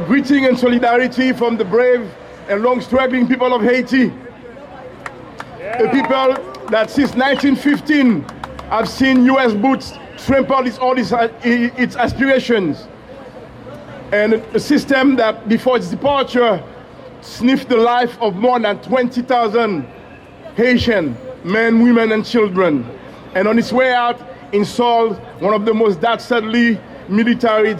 greeting and solidarity from the brave and long struggling people of Haiti. A people that since 1915 have seen US boots trample its aspirations. And a system that before its departure sniffed the life of more than 20,000 Haitian men, women, and children. And on its way out, installed one of the most dastardly military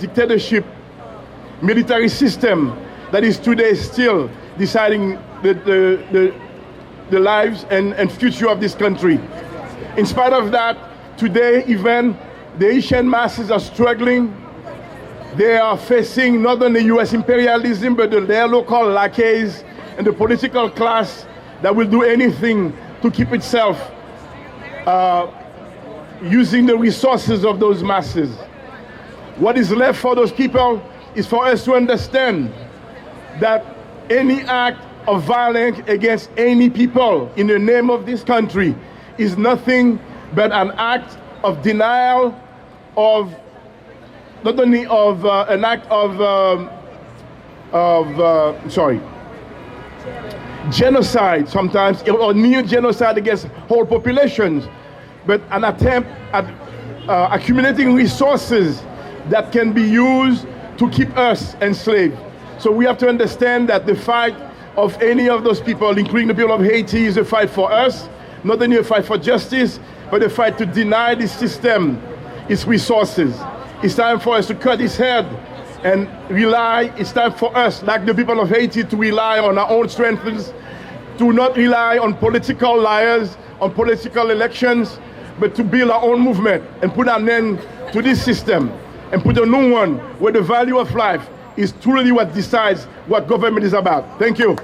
system that is today still deciding the lives and future of this country. In spite of that, today even the Haitian masses are struggling. They are facing not only US imperialism, but their local lackeys and the political class that will do anything to keep itself using the resources of those masses. What is left for those people is for us to understand that any act of violence against any people in the name of this country is nothing but an act of denial of, not only of an act of genocide sometimes, or near genocide against whole populations, but an attempt at accumulating resources that can be used to keep us enslaved. So we have to understand that the fight of any of those people, including the people of Haiti, is a fight for us, not only a fight for justice, but a fight to deny this system its resources. It's time for us to cut its head and rely, it's time for us, like the people of Haiti, to rely on our own strengths, to not rely on political liars, on political elections, but to build our own movement and put an end to this system and put a new one where the value of life is truly what decides what government is about. Thank you.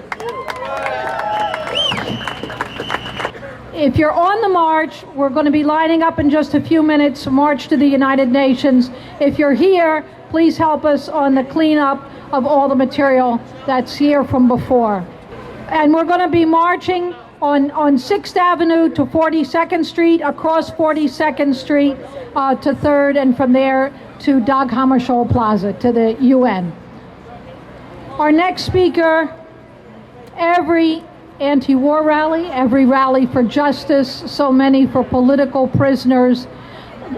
If you're on the march, we're going to be lining up in just a few minutes to march to the United Nations. If you're here, please help us on the cleanup of all the material that's here from before. And we're going to be marching on 6th Avenue to 42nd Street, across 42nd Street to 3rd, and from there to Dag Hammarskjold Plaza, to the UN. Our next speaker, every anti-war rally, every rally for justice, so many for political prisoners,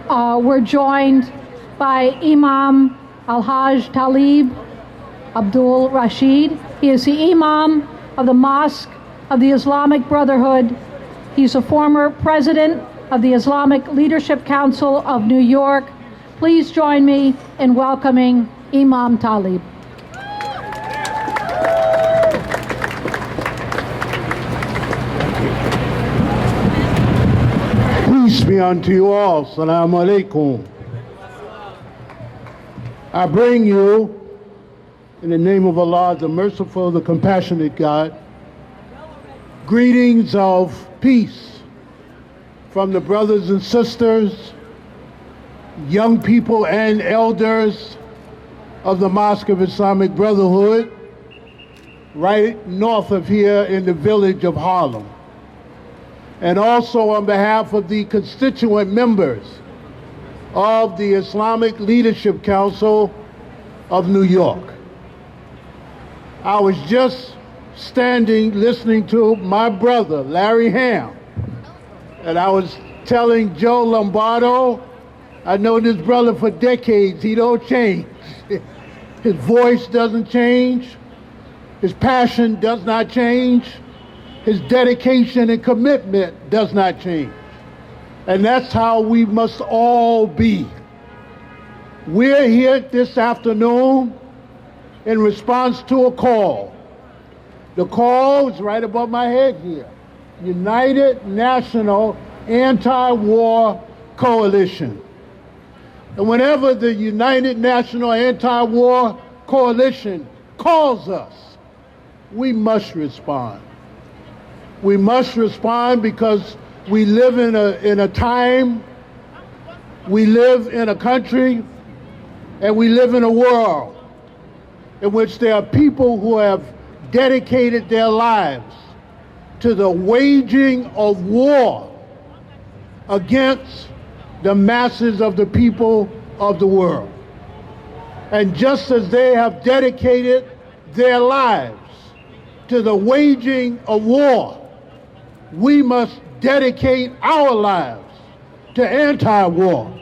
we're joined by Imam Al-Hajj Talib Abdul Rashid. He is the Imam of the Mosque of the Islamic Brotherhood. He's a former president of the Islamic Leadership Council of New York. Please join me in welcoming Imam Talib. Peace be unto you all. Assalamu alaikum. I bring you, in the name of Allah, the merciful, the compassionate God, greetings of peace from the brothers and sisters, young people and elders of the Mosque of Islamic Brotherhood, right north of here in the village of Harlem. And also on behalf of the constituent members of the Islamic Leadership Council of New York. I was just standing listening to my brother, Larry Hamm, and I was telling Joe Lombardo, I know this brother for decades, he don't change. His voice doesn't change, his passion does not change, his dedication and commitment does not change. And that's how we must all be. We're here this afternoon in response to a call. The call is right above my head here. United National Antiwar Coalition. And whenever the United National Antiwar Coalition calls us, we must respond. We must respond because we live in a time, we live in a country, and we live in a world in which there are people who have dedicated their lives to the waging of war against the masses of the people of the world. And just as they have dedicated their lives to the waging of war, we must dedicate our lives to anti-war.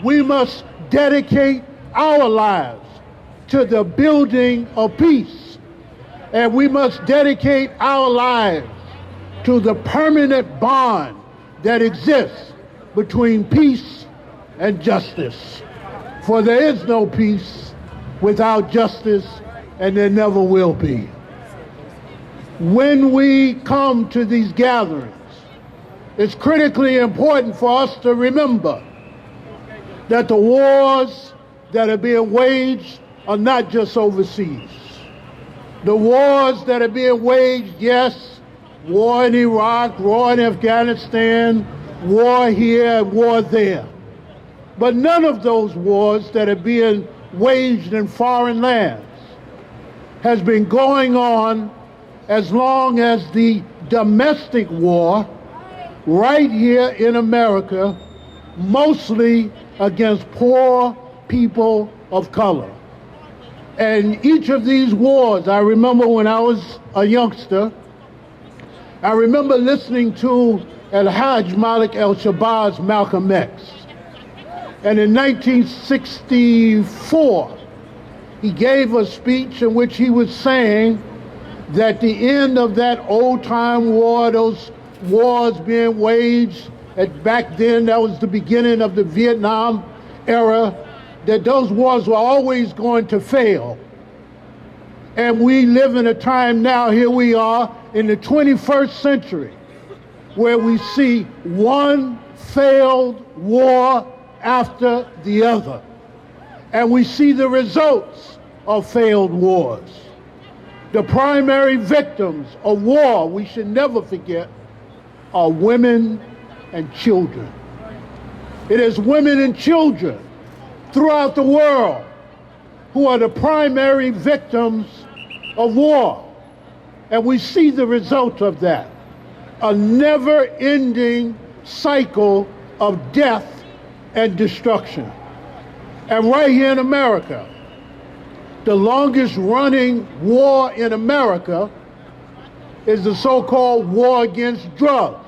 We must dedicate our lives to the building of peace. And we must dedicate our lives to the permanent bond that exists between peace and justice. For there is no peace without justice, and there never will be. When we come to these gatherings, it's critically important for us to remember that the wars that are being waged are not just overseas. The wars that are being waged, yes, war in Iraq, war in Afghanistan, war here and war there. But none of those wars that are being waged in foreign lands has been going on as long as the domestic war right here in America, mostly against poor people of color. And each of these wars, I remember when I was a youngster, I remember listening to Al-Hajj Malik El-Shabazz Malcolm X. And in 1964, he gave a speech in which he was saying that the end of that old-time war, those wars being waged, and back then that was the beginning of the Vietnam era, that those wars were always going to fail. And we live in a time now, here we are in the 21st century, where we see one failed war after the other. And we see the results of failed wars. The primary victims of war, we should never forget, are women and children. It is women and children throughout the world who are the primary victims of war. And we see the result of that. A never-ending cycle of death and destruction. And right here in America, the longest running war in America is the so-called war against drugs.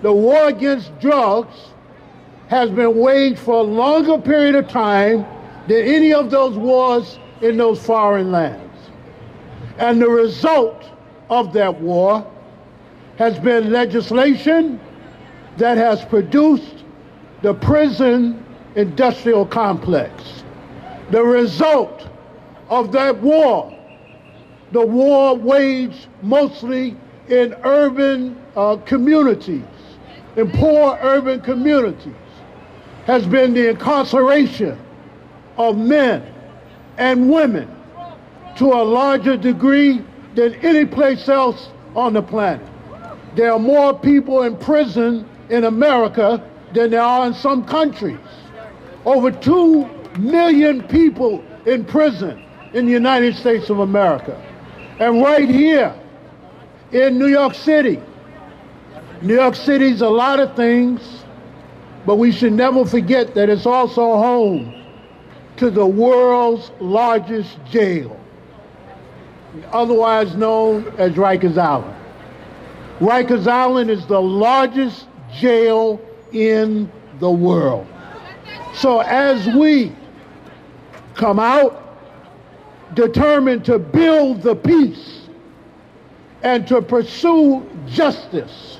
The war against drugs has been waged for a longer period of time than any of those wars in those foreign lands. And the result of that war has been legislation that has produced the prison industrial complex. The result of that war, the war waged mostly in urban communities, in poor urban communities, has been the incarceration of men and women to a larger degree than any place else on the planet. There are more people in prison in America than there are in some countries. Over 2 million people in prison in the United States of America. And right here in New York City, New York City's a lot of things, but we should never forget that it's also home to the world's largest jail, otherwise known as Rikers Island. Rikers Island is the largest jail in the world. So as we come out determined to build the peace and to pursue justice,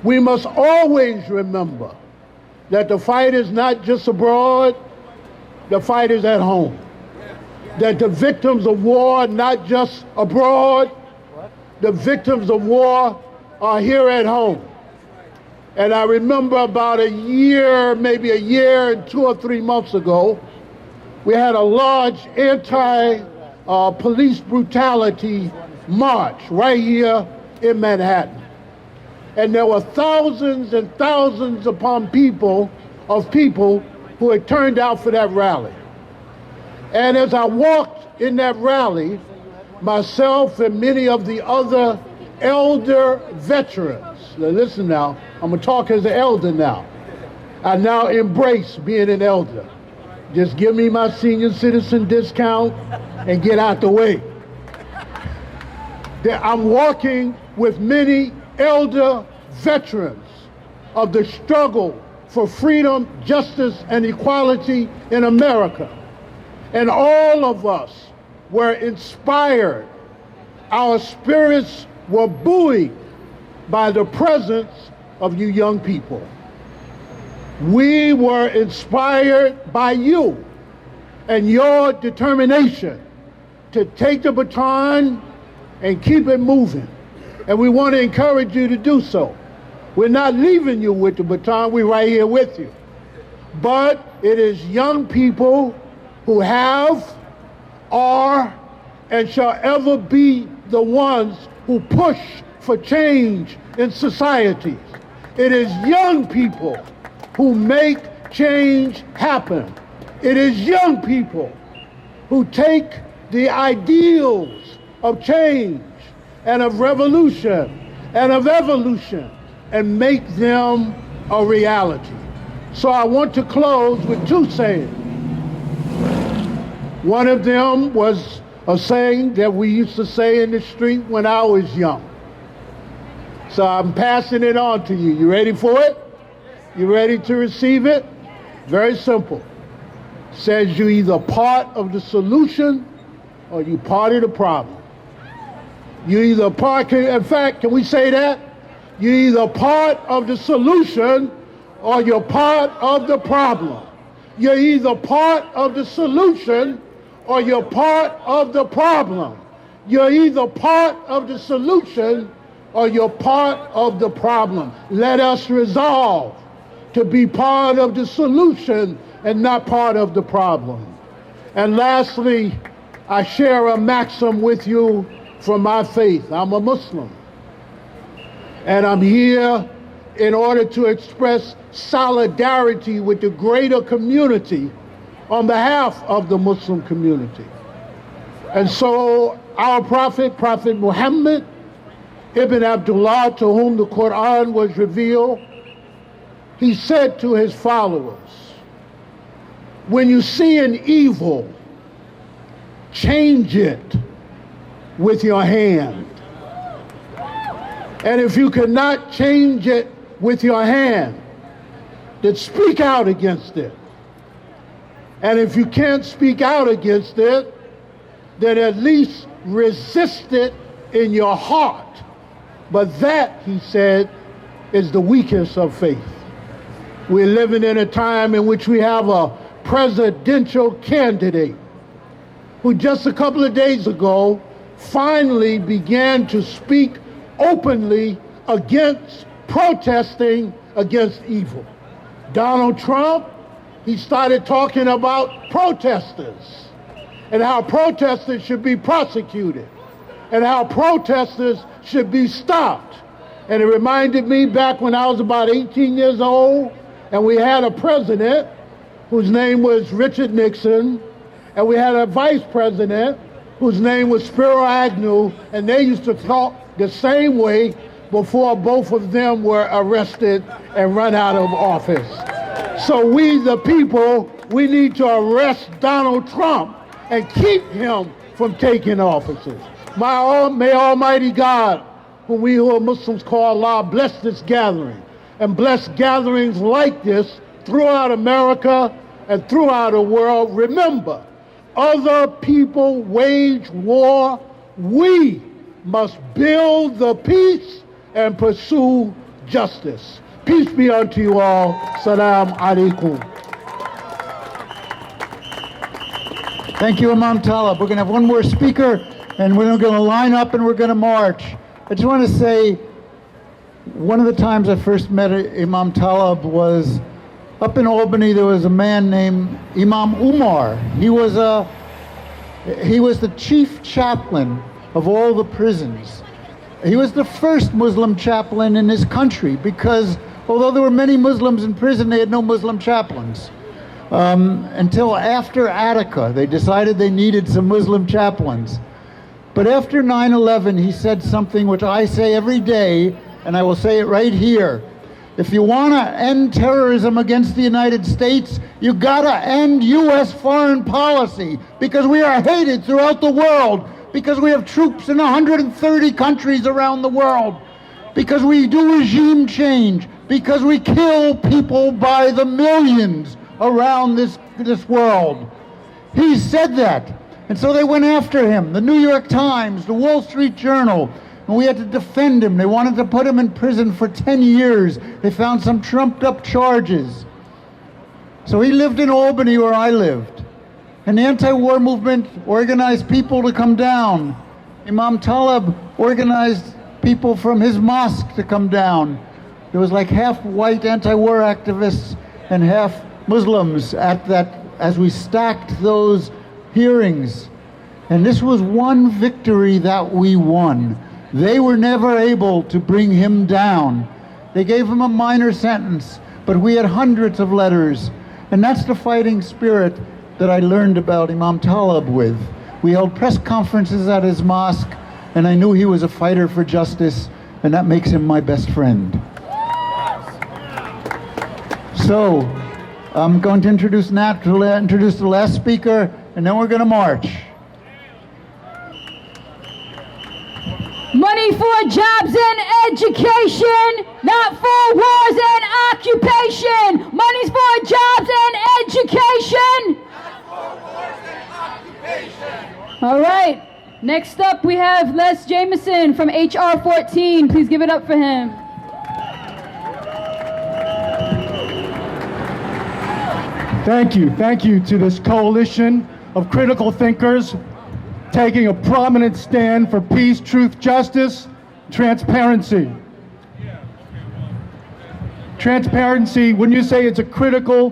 we must always remember that the fight is not just abroad, the fight is at home. That the victims of war are not just abroad, the victims of war are here at home. And I remember about a year, maybe a year and 2 or 3 months ago, we had a large anti-police brutality march right here in Manhattan. And there were thousands and thousands upon people who had turned out for that rally. And as I walked in that rally, myself and many of the other elder veterans, now listen now, I'm gonna talk as an elder now. I now embrace being an elder. Just give me my senior citizen discount and get out the way. I'm walking with many elder veterans of the struggle for freedom, justice, and equality in America. And all of us were inspired. Our spirits were buoyed by the presence of you young people. We were inspired by you and your determination to take the baton and keep it moving. And we want to encourage you to do so. We're not leaving you with the baton, we're right here with you. But it is young people who have, are, and shall ever be the ones who push for change in societies. It is young people who make change happen. It is young people who take the ideals of change and of revolution and of evolution and make them a reality. So I want to close with 2 sayings. One of them was a saying that we used to say in the street when I was young. So I'm passing it on to you. You ready for it? You ready to receive it? Very simple. It says you're either part of the solution or you're part of the problem. You're either part, in fact, can we say that? You're either part of the solution or you're part of the problem. You're either part of the solution or you're part of the problem. You're either part of the solution or you're part of the problem. Let us resolve to be part of the solution and not part of the problem. And lastly, I share a maxim with you from my faith. I'm a Muslim. And I'm here in order to express solidarity with the greater community on behalf of the Muslim community. And so our Prophet Muhammad Ibn Abdullah, to whom the Quran was revealed, he said to his followers, when you see an evil, change it with your hand. And if you cannot change it with your hand, then speak out against it. And if you can't speak out against it, then at least resist it in your heart. But that, he said, is the weakest of faith. We're living in a time in which we have a presidential candidate who just a couple of days ago finally began to speak openly against protesting against evil. Donald Trump he started talking about protesters and how protesters should be prosecuted and how protesters should be stopped. And it reminded me back when I was about 18 years old, and we had a president whose name was Richard Nixon, and we had a vice president whose name was Spiro Agnew, and they used to talk the same way before both of them were arrested and run out of office. So we, the people, we need to arrest Donald Trump and keep him from taking offices. May Almighty God, whom we who are Muslims call Allah, bless this gathering and bless gatherings like this throughout America and throughout the world. Remember, other people wage war. We must build the peace and pursue justice. Peace be unto you all. Salam alaikum. Thank you, Imam Talib. We're going to have one more speaker, and we're going to line up and we're going to march. I just want to say, one of the times I first met Imam Talib was up in Albany. There was a man named Imam Umar. He was the chief chaplain of all the prisons. He was the first Muslim chaplain in this country because although there were many Muslims in prison, they had no Muslim chaplains. Until after Attica, they decided they needed some Muslim chaplains. But after 9/11, he said something which I say every day, and I will say it right here. If you want to end terrorism against the United States, you gotta end U.S. foreign policy, because we are hated throughout the world, because we have troops in 130 countries around the world, because we do regime change, because we kill people by the millions around this world. He said that. And so they went after him. The New York Times, the Wall Street Journal, and we had to defend him. They wanted to put him in prison for 10 years. They found some trumped up charges. So he lived in Albany where I lived. And the anti-war movement organized people to come down. Imam Talib organized people from his mosque to come down. There was like half white anti-war activists and half Muslims at that, as we stacked those hearings. And this was one victory that we won. They were never able to bring him down. They gave him a minor sentence, but we had hundreds of letters. And that's the fighting spirit that I learned about Imam Talib with. We held press conferences at his mosque, and I knew he was a fighter for justice, and that makes him my best friend. So, I'm going to introduce Nat to introduce the last speaker, and then we're going to march. Money for jobs and education, not for wars and occupation. Money's for jobs and education. Not for wars and occupation. All right. Next up, we have Les Jamieson from HR 14. Please give it up for him. Thank you to this coalition of critical thinkers taking a prominent stand for peace, truth, justice, transparency. Transparency, wouldn't you say it's a critical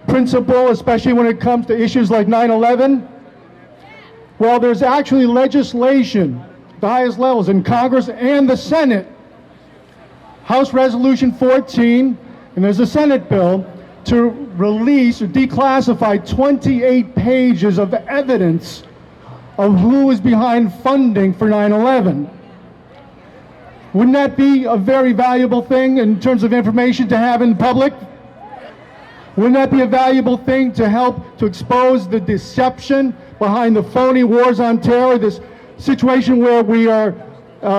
principle, especially when it comes to issues like 9/11? Well, there's actually legislation at the highest levels in Congress and the Senate. House Resolution 14, and there's a Senate bill to release or declassify 28 pages of evidence of who is behind funding for 9/11. Wouldn't that be a very valuable thing in terms of information to have in public? Wouldn't that be a valuable thing to help to expose the deception behind the phony wars on terror, this situation where we are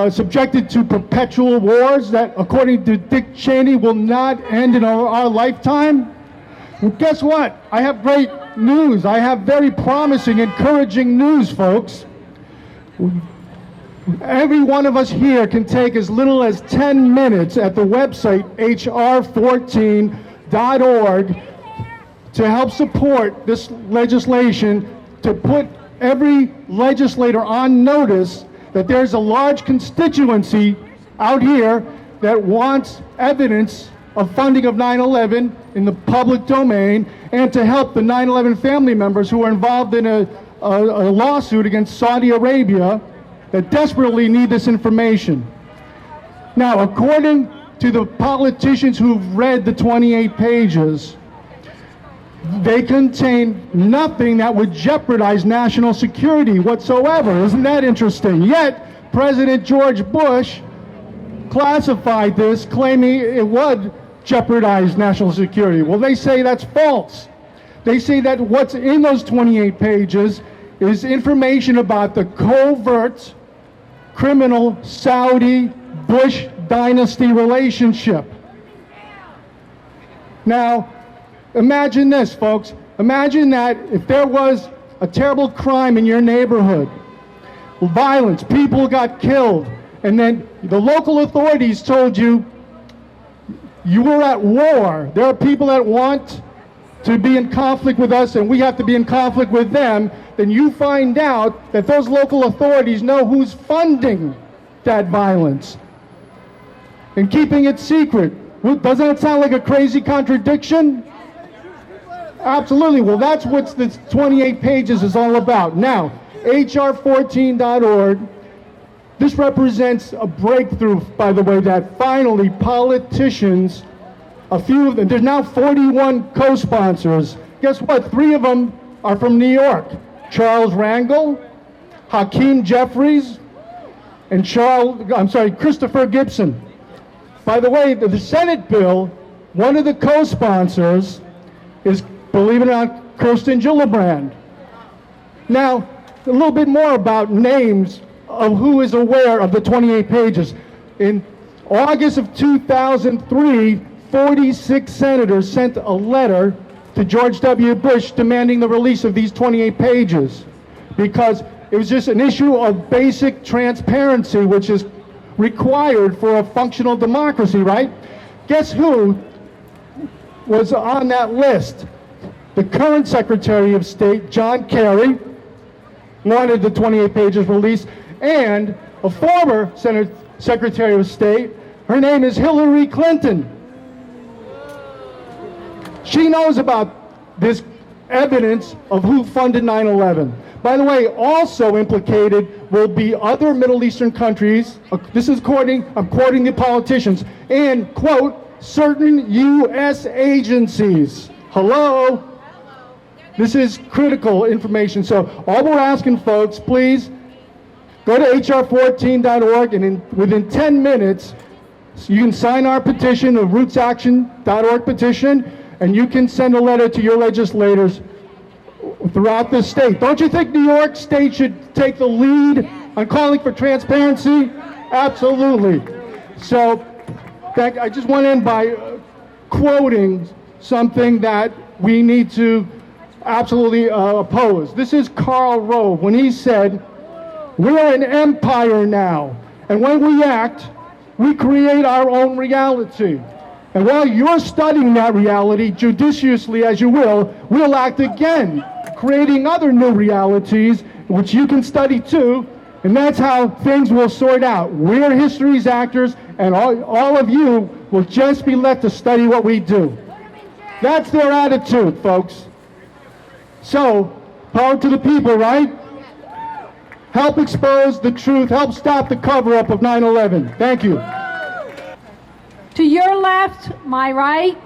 subjected to perpetual wars that, according to Dick Cheney, will not end in our lifetime? Well, guess what? I have great news. I have very promising, encouraging news, folks. Every one of us here can take as little as 10 minutes at the website hr14.org to help support this legislation, to put every legislator on notice that there's a large constituency out here that wants evidence of funding of 9/11 in the public domain, and to help the 9/11 family members who are involved in a lawsuit against Saudi Arabia that desperately need this information. Now, according to the politicians who've read the 28 pages, they contain nothing that would jeopardize national security whatsoever. Isn't that interesting? Yet, President George Bush classified this, claiming it would jeopardize national security. Well, they say that's false. They say that what's in those 28 pages is information about the covert criminal Saudi Bush dynasty relationship. Now, imagine this, folks. Imagine that if there was a terrible crime in your neighborhood, violence, people got killed, and then the local authorities told you, you were at war. There are people that want to be in conflict with us, and we have to be in conflict with them. Then you find out that those local authorities know who's funding that violence and keeping it secret. Doesn't it sound like a crazy contradiction? Absolutely. Well, that's what this 28 pages is all about. Now, HR14.org, this represents a breakthrough, by the way, that finally politicians, a few of them, there's now 41 co-sponsors. Guess what? 3 of them are from New York. Charles Rangel, Hakeem Jeffries, and Christopher Gibson. By the way, the Senate bill, one of the co-sponsors is, believe it or not, Kirsten Gillibrand. Now, a little bit more about names of who is aware of the 28 pages. In August of 2003, 46 senators sent a letter to George W. Bush demanding the release of these 28 pages because it was just an issue of basic transparency, which is required for a functional democracy, right? Guess who was on that list? The current Secretary of State, John Kerry, wanted the 28 pages released, and a former Secretary of State, her name is Hillary Clinton. She knows about this evidence of who funded 9/11. By the way, also implicated will be other Middle Eastern countries. This is I'm quoting the politicians, and, quote, certain U.S. agencies. Hello? This is critical information. So all we're asking, folks, please go to hr14.org, and within 10 minutes, you can sign our petition, the rootsaction.org petition, and you can send a letter to your legislators throughout the state. Don't you think New York State should take the lead on calling for transparency? Absolutely. So I just want to end by quoting something that we need to absolutely oppose. This is Karl Rove when he said, "We're an empire now, and when we act, we create our own reality. And while you're studying that reality judiciously as you will, we'll act again, creating other new realities, which you can study too, and that's how things will sort out. We're history's actors, and all of you will just be left to study what we do." That's their attitude, folks. So, power to the people, right? Help expose the truth, help stop the cover-up of 9/11. Thank you. To your left, my right,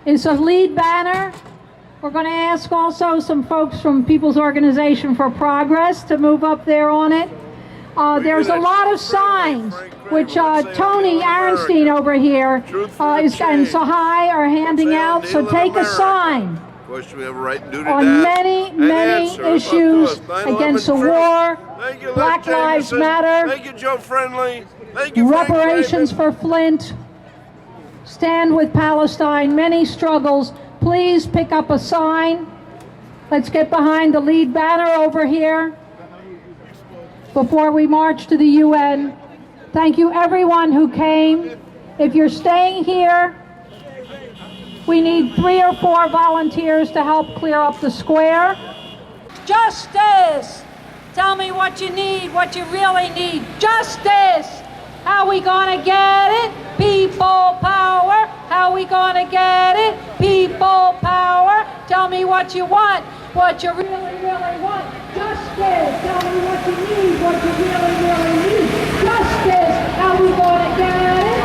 is a lead banner. We're going to ask also some folks from People's Organization for Progress to move up there on it. There's a lot of signs, which Tony Aronstein over here and Sahai are handing out, so take a sign on many issues against the war, Black Lives Matter, reparations for Flint, stand with Palestine, many struggles. Please pick up a sign. Let's get behind the lead banner over here before we march to the UN. Thank you everyone who came. If you're staying here, we need 3 or 4 volunteers to help clear up the square. Justice! Tell me what you need, what you really need. Justice! How we gonna get it? People power. How we we gonna get it? People power. Tell me what you want, what you really, really want. Justice. Tell me what you need, what you really, really need. Justice. How we gonna get it?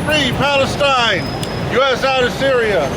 Free Palestine! U.S. out of Syria!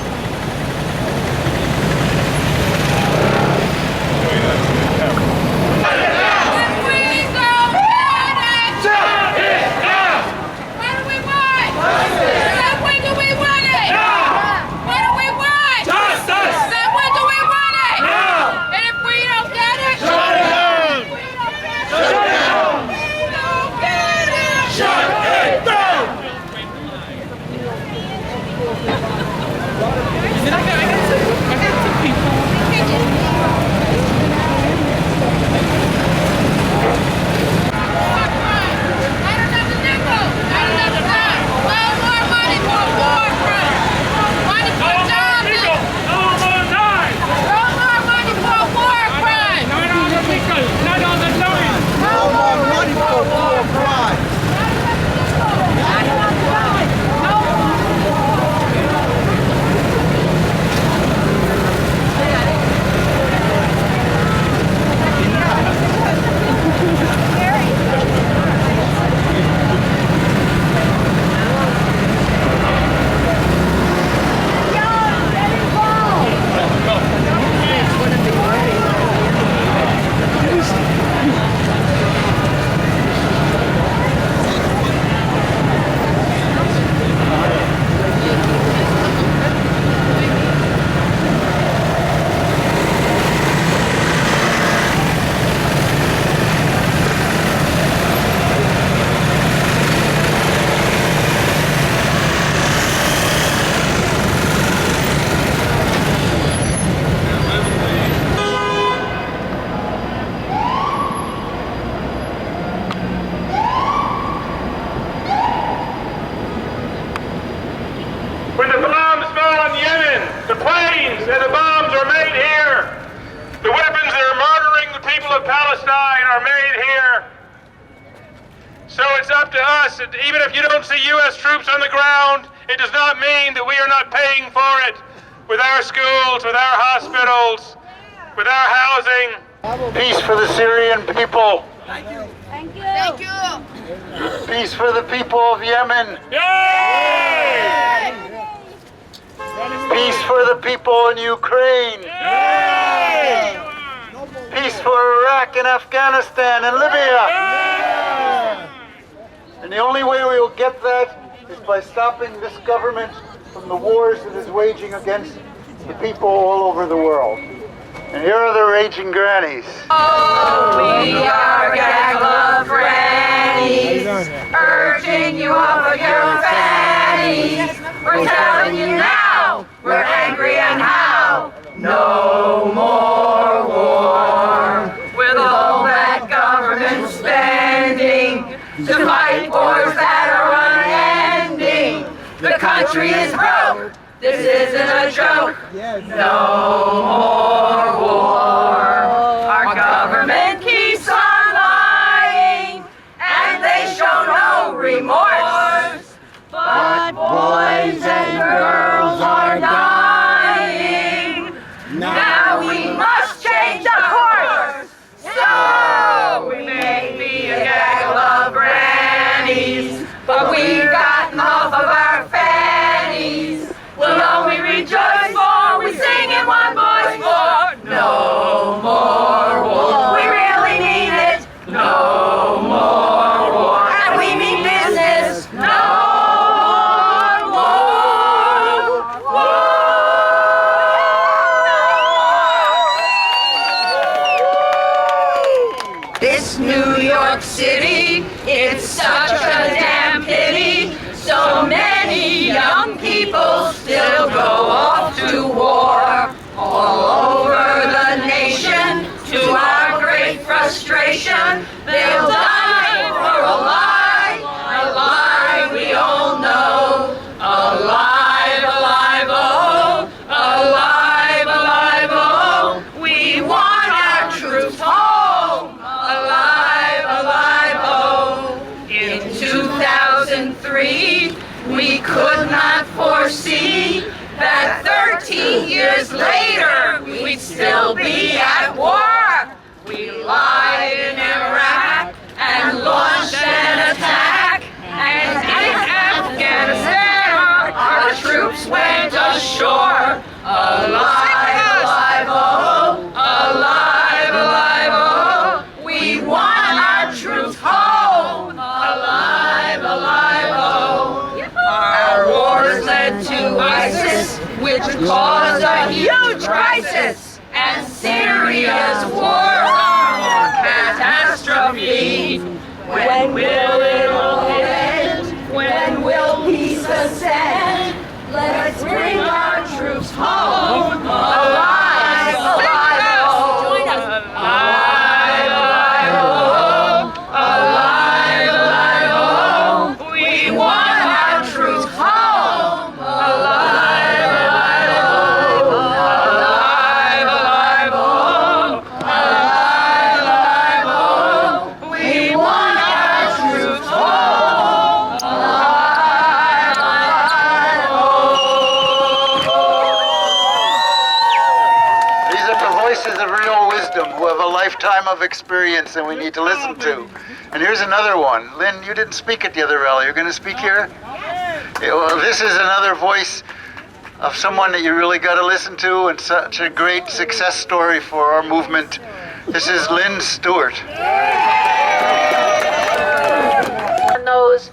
Even if you don't see U.S. troops on the ground, it does not mean that we are not paying for it with our schools, with our hospitals, with our housing. Peace for the Syrian people. Thank you. Thank you. Thank you. Peace for the people of Yemen. Yay! Peace for the people in Ukraine. Yay! Peace for Iraq and Afghanistan and Libya. And the only way we will get that is by stopping this government from the wars it is waging against the people all over the world. And here are the raging grannies. Oh, we are a gaggle of grannies, urging you off of your fannies. We're telling you now, we're angry and how. No more war. With all that government spending to fight wars that are unending. The country is broke. This isn't a joke. No more war. Our government keeps on lying, and they show no remorse. But boys and girls are dying. Now we must change the course. So It's New York City, it's such a damn pity. So many young people still go off to war. All over the nation, to our great frustration, they'll die for a lie we all know. Alive, alive, oh, alive, alive, oh, we want our troops home. Alive, alive, oh. In 2003, we could not foresee that 13 years later, we'd still be at war. We lied in Iraq and launched an attack, and in Afghanistan, our troops went ashore. Alive, alive, oh, alive, alive, oh, we want our troops home. Alive, alive, oh. Our wars led to ISIS, which caused a huge crisis, and Syria's war on catastrophe. When will it all end? When will peace ascend? Let's bring our troops home. Alive, alive, oh. Join us. Alive, alive, oh. Alive, alive, oh. We want our troops home. Alive, alive, oh. Alive, alive, oh. Alive, alive, oh. We want our troops home. Alive, alive, oh. These are the voices of real wisdom who have a lifetime of experience and we need to listen to. And here's another one. Lynne, you didn't speak at the other rally. You're going to speak here? Yeah, well, this is another voice of someone that you really got to listen to and such a great success story for our movement. This is Lynne Stewart. In those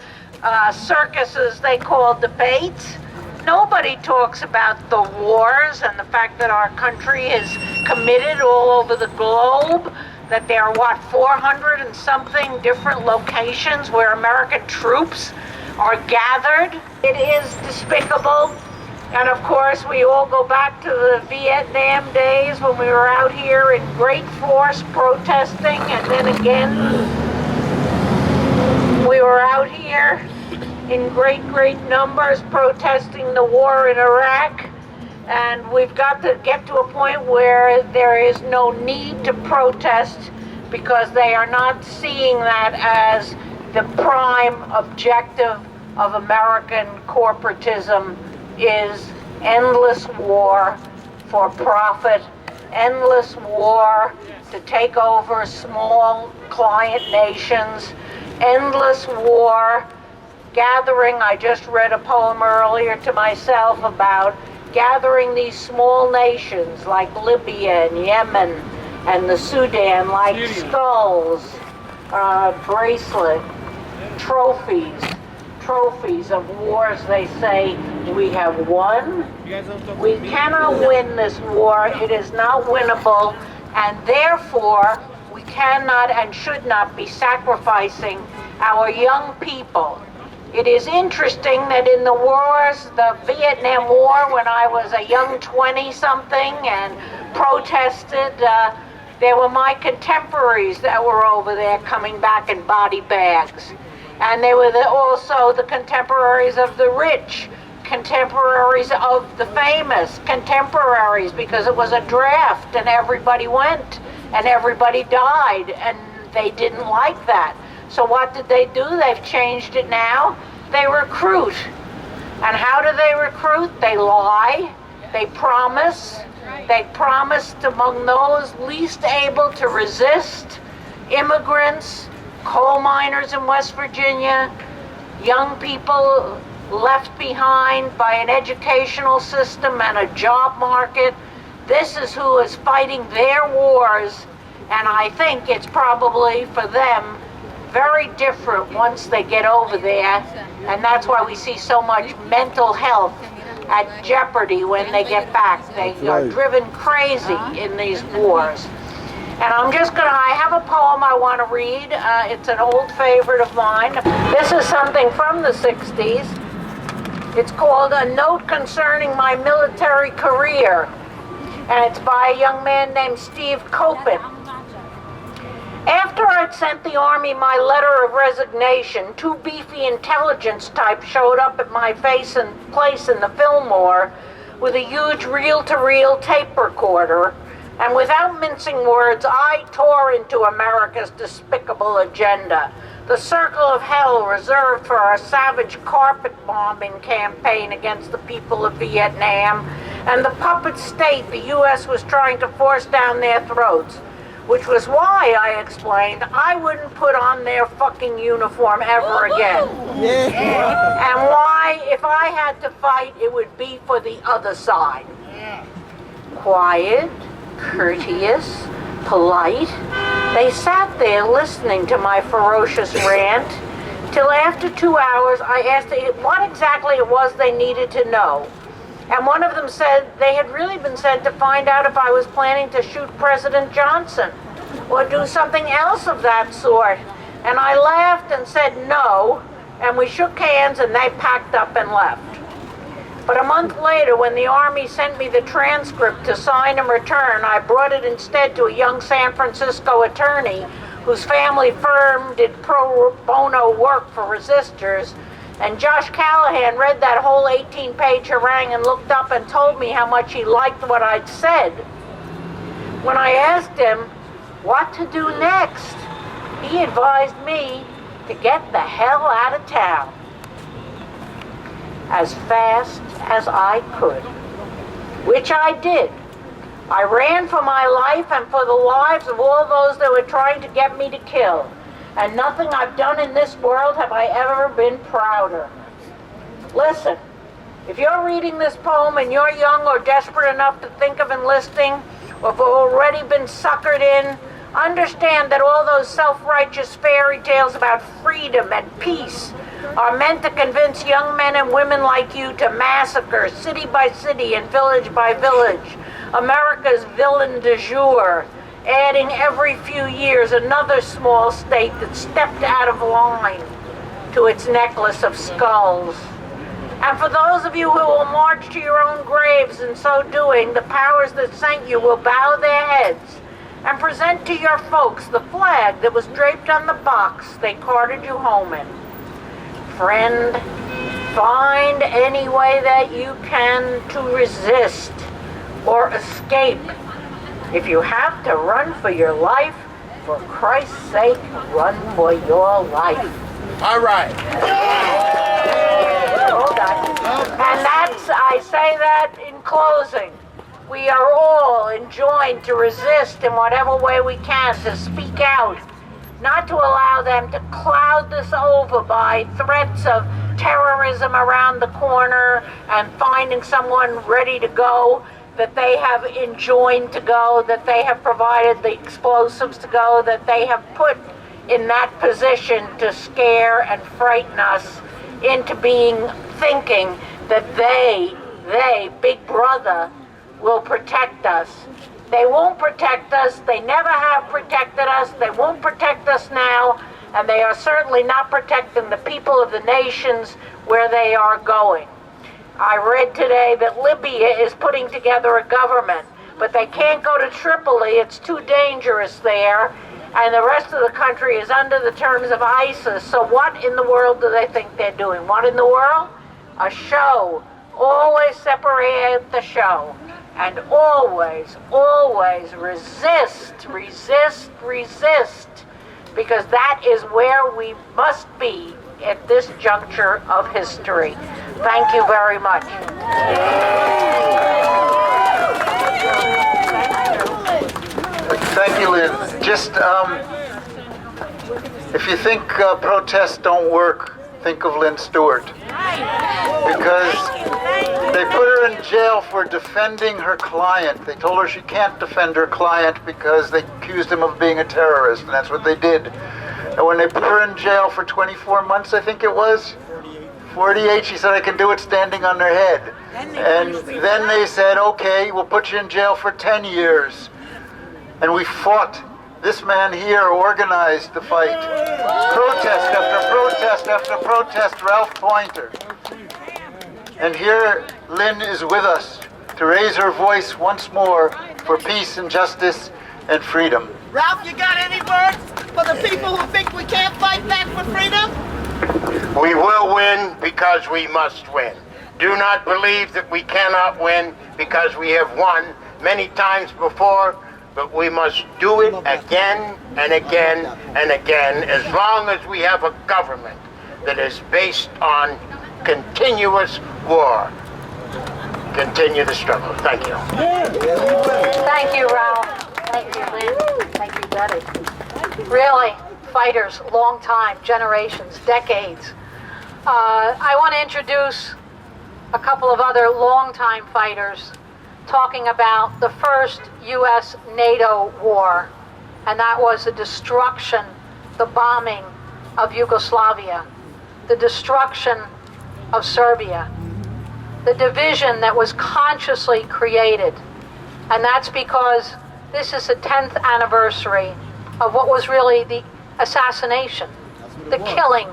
circuses they call debates, nobody talks about the wars and the fact that our country is committed all over the globe, that there are, 400 and something different locations where American troops are gathered. It is despicable. And of course, we all go back to the Vietnam days when we were out here in great force protesting, and then again, we were out here in great numbers protesting the war in Iraq. And we've got to get to a point where there is no need to protest because they are not seeing that as the prime objective of American corporatism is endless war for profit, endless war to take over small client nations, endless war gathering. I just read a poem earlier to myself about gathering these small nations like Libya and Yemen and the Sudan like skulls, bracelet, trophies of wars they say we have won. We cannot win this war. It is not winnable, and therefore we cannot and should not be sacrificing our young people. It is interesting that in the wars, the Vietnam War, when I was a young 20-something and protested, there were my contemporaries that were over there coming back in body bags. And they were also the contemporaries of the rich, contemporaries of the famous, contemporaries, because it was a draft and everybody went and everybody died, and they didn't like that. So what did they do? They've changed it now. They recruit. And how do they recruit? They lie. They promise. They promised among those least able to resist, immigrants, coal miners in West Virginia, young people left behind by an educational system and a job market. This is who is fighting their wars, and I think it's probably for them very different once they get over there, and that's why we see so much mental health at jeopardy when they get back. They are driven crazy in these wars. And I have a poem I want to read. It's an old favorite of mine. This is something from the 60s. It's called A Note Concerning My Military Career. And it's by a young man named Steve Copen. After I'd sent the Army my letter of resignation, two beefy intelligence types showed up at my place in the Fillmore with a huge reel-to-reel tape recorder, and without mincing words, I tore into America's despicable agenda. The circle of hell reserved for our savage carpet bombing campaign against the people of Vietnam, and the puppet state the U.S. was trying to force down their throats. Which was why, I explained, I wouldn't put on their fucking uniform ever again. And why, if I had to fight, it would be for the other side. Quiet, courteous, polite, they sat there listening to my ferocious rant, till after 2 hours I asked what exactly it was they needed to know. And one of them said they had really been sent to find out if I was planning to shoot President Johnson or do something else of that sort. And I laughed and said no, and we shook hands and they packed up and left. But a month later, when the Army sent me the transcript to sign and return, I brought it instead to a young San Francisco attorney whose family firm did pro bono work for resistors. And Josh Callahan read that whole 18-page harangue and looked up and told me how much he liked what I'd said. When I asked him what to do next, he advised me to get the hell out of town as fast as I could, which I did. I ran for my life and for the lives of all those that were trying to get me to kill. And nothing I've done in this world have I ever been prouder. Listen, if you're reading this poem and you're young or desperate enough to think of enlisting, or have already been suckered in, understand that all those self-righteous fairy tales about freedom and peace are meant to convince young men and women like you to massacre city by city and village by village, America's villain du jour, adding every few years another small state that stepped out of line to its necklace of skulls. And for those of you who will march to your own graves in so doing, the powers that sent you will bow their heads and present to your folks the flag that was draped on the box they carted you home in. Friend, find any way that you can to resist or escape. If you have to run for your life, for Christ's sake, run for your life. All right. Hold on. And I say that in closing. We are all enjoined to resist in whatever way we can, to speak out, not to allow them to cloud this over by threats of terrorism around the corner and finding someone ready to go, that they have enjoined to go, that they have provided the explosives to go, that they have put in that position to scare and frighten us into thinking that they, Big Brother, will protect us. They won't protect us. They never have protected us. They won't protect us now. And they are certainly not protecting the people of the nations where they are going. I read today that Libya is putting together a government, but they can't go to Tripoli. It's too dangerous there. And the rest of the country is under the terms of ISIS. So what in the world do they think they're doing? What in the world? A show. Always separate the show. And always, always resist, resist, resist. Because that is where we must be at this juncture of history. Thank you very much. Thank you, Lynne. Just, if you think protests don't work, think of Lynne Stewart. Because they put her in jail for defending her client. They told her she can't defend her client because they accused him of being a terrorist, and that's what they did. And when they put her in jail for 24 months, I think it was, 48, she said, I can do it standing on her head. And then they said, okay, we'll put you in jail for 10 years. And we fought. This man here organized the fight. Protest after protest after protest, Ralph Pointer. And here Lynne is with us to raise her voice once more for peace and justice and freedom. Ralph, you got any words for the people who think we can't fight back for freedom? We will win because we must win. Do not believe that we cannot win because we have won many times before, but we must do it again and again and again as long as we have a government that is based on continuous war. Continue the struggle. Thank you. Thank you, Ralph. Thank you, Lynne. Thank you, Betty. Really, fighters, long time, generations, decades. I want to introduce a couple of other long-time fighters talking about the first U.S.-NATO war, and that was the destruction, the bombing of Yugoslavia, the destruction of Serbia, the division that was consciously created. And that's because this is the 10th anniversary of what was really the assassination, the killing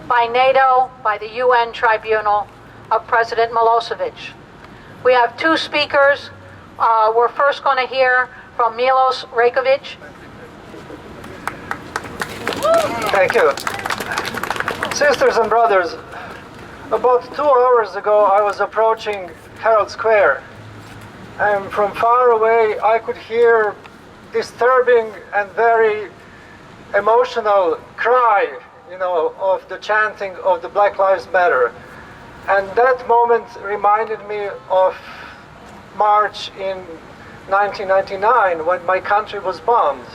by NATO, by the UN tribunal of President Milosevic. We have two speakers. We're first going to hear from Milos Rajkovic. Thank you. Sisters and brothers, about 2 hours ago I was approaching Herald Square, and from far away I could hear disturbing and very emotional cry, of the chanting of the Black Lives Matter. And that moment reminded me of March in 1999 when my country was bombed.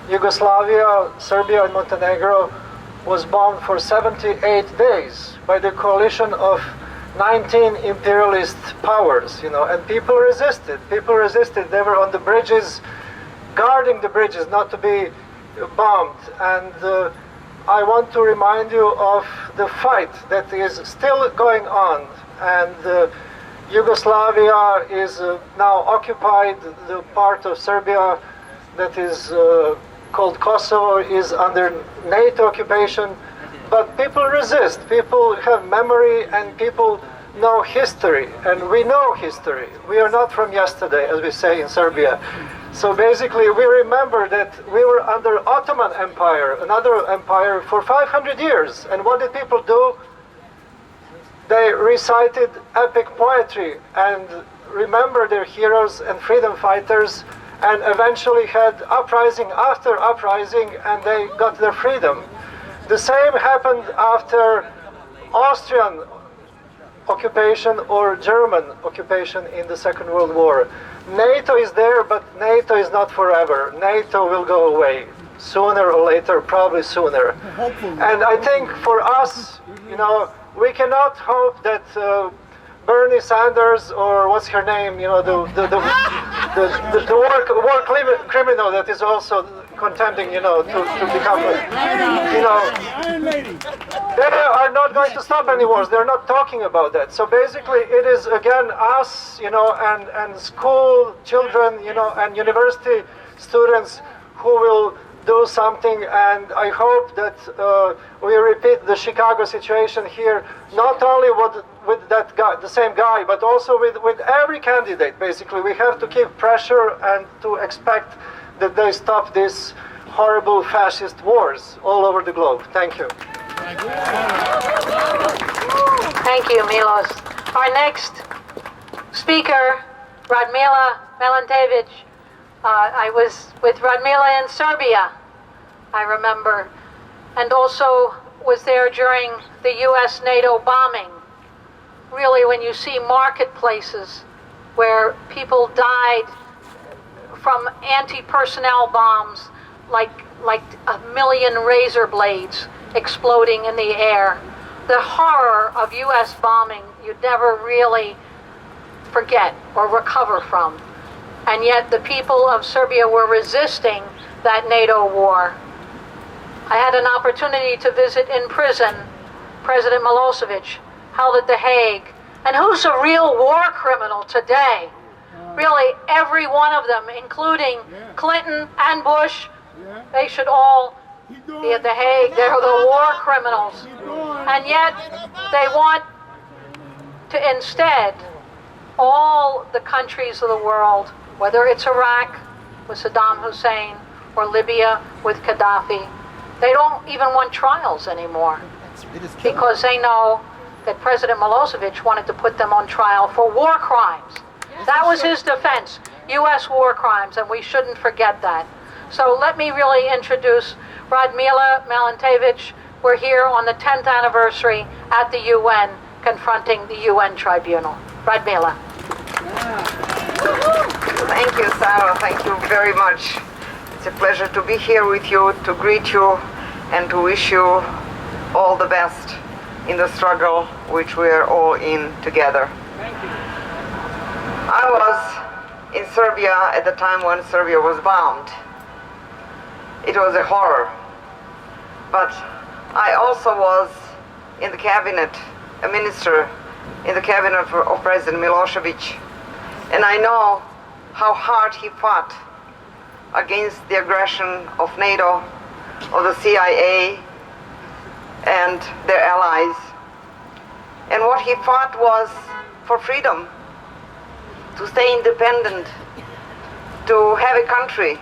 Yugoslavia, Serbia and Montenegro was bombed for 78 days by the coalition of 19 imperialist powers, and people resisted. They were on the bridges, guarding the bridges not to be bombed. And I want to remind you of the fight that is still going on. And Yugoslavia is now occupied. The part of Serbia that is called Kosovo is under NATO occupation. But people resist. People have memory and people know history. And we know history. We are not from yesterday, as we say in Serbia. So basically, we remember that we were under Ottoman Empire, another empire, for 500 years. And what did people do? They recited epic poetry and remembered their heroes and freedom fighters, and eventually had uprising after uprising, and they got their freedom. The same happened after Austrian occupation or German occupation in the Second World War. NATO is there, but NATO is not forever. NATO will go away sooner or later, probably sooner. And I think for us, we cannot hope that Bernie Sanders, or what's her name, the war criminal that is also contending, to become, they are not going to stop any wars. They're not talking about that. So basically, it is again us, and school children, and university students who will do something. And I hope that we repeat the Chicago situation here, not only with that guy, the same guy, but also with every candidate. Basically, we have to keep pressure and to expect that they stop these horrible fascist wars all over the globe. Thank you. Thank you, Milos. Our next speaker, Radmila Melantevic. I was with Radmila in Serbia, I remember, and also was there during the US-NATO bombing. Really, when you see marketplaces where people died from anti-personnel bombs, like 1 million razor blades exploding in the air. The horror of US bombing you'd never really forget or recover from. And yet the people of Serbia were resisting that NATO war. I had an opportunity to visit in prison President Milosevic, held at The Hague. And who's a real war criminal today? really every one of them, including Clinton and Bush, they should all be at The Hague. They're the war criminals. And yet they want to instead, all the countries of the world, whether it's Iraq with Saddam Hussein or Libya with Gaddafi, they don't even want trials anymore because they know that President Milosevic wanted to put them on trial for war crimes. That was his defense, U.S. war crimes, and we shouldn't forget that. So let me really introduce Radmila Malentevich. We're here on the 10th anniversary at the UN, confronting the UN Tribunal. Radmila. Thank you, Sara. Thank you very much. It's a pleasure to be here with you, to greet you, and to wish you all the best in the struggle which we are all in together. Thank you. I was in Serbia at the time when Serbia was bombed. It was a horror. But I also was in the cabinet, a minister in the cabinet of President Milosevic, and I know how hard he fought against the aggression of NATO, of the CIA, and their allies. And what he fought was for freedom, to stay independent, to have a country,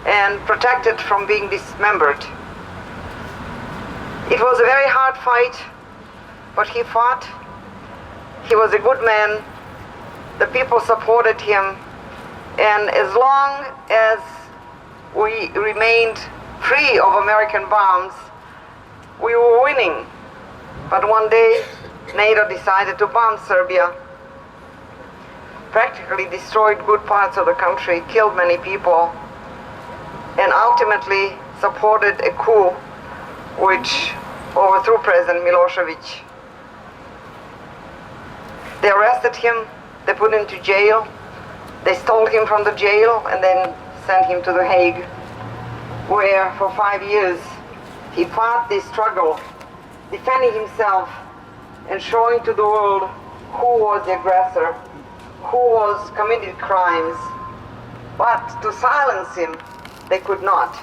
and protected from being dismembered. It was a very hard fight, but he fought. He was a good man. The people supported him. And as long as we remained free of American bombs, we were winning. But one day, NATO decided to bomb Serbia, practically destroyed good parts of the country, killed many people, and ultimately supported a coup which overthrew President Milosevic. They arrested him, they put him to jail, they stole him from the jail and then sent him to The Hague, where for 5 years he fought this struggle, defending himself and showing to the world who was the aggressor, who was committed crimes. But to silence him, they could not.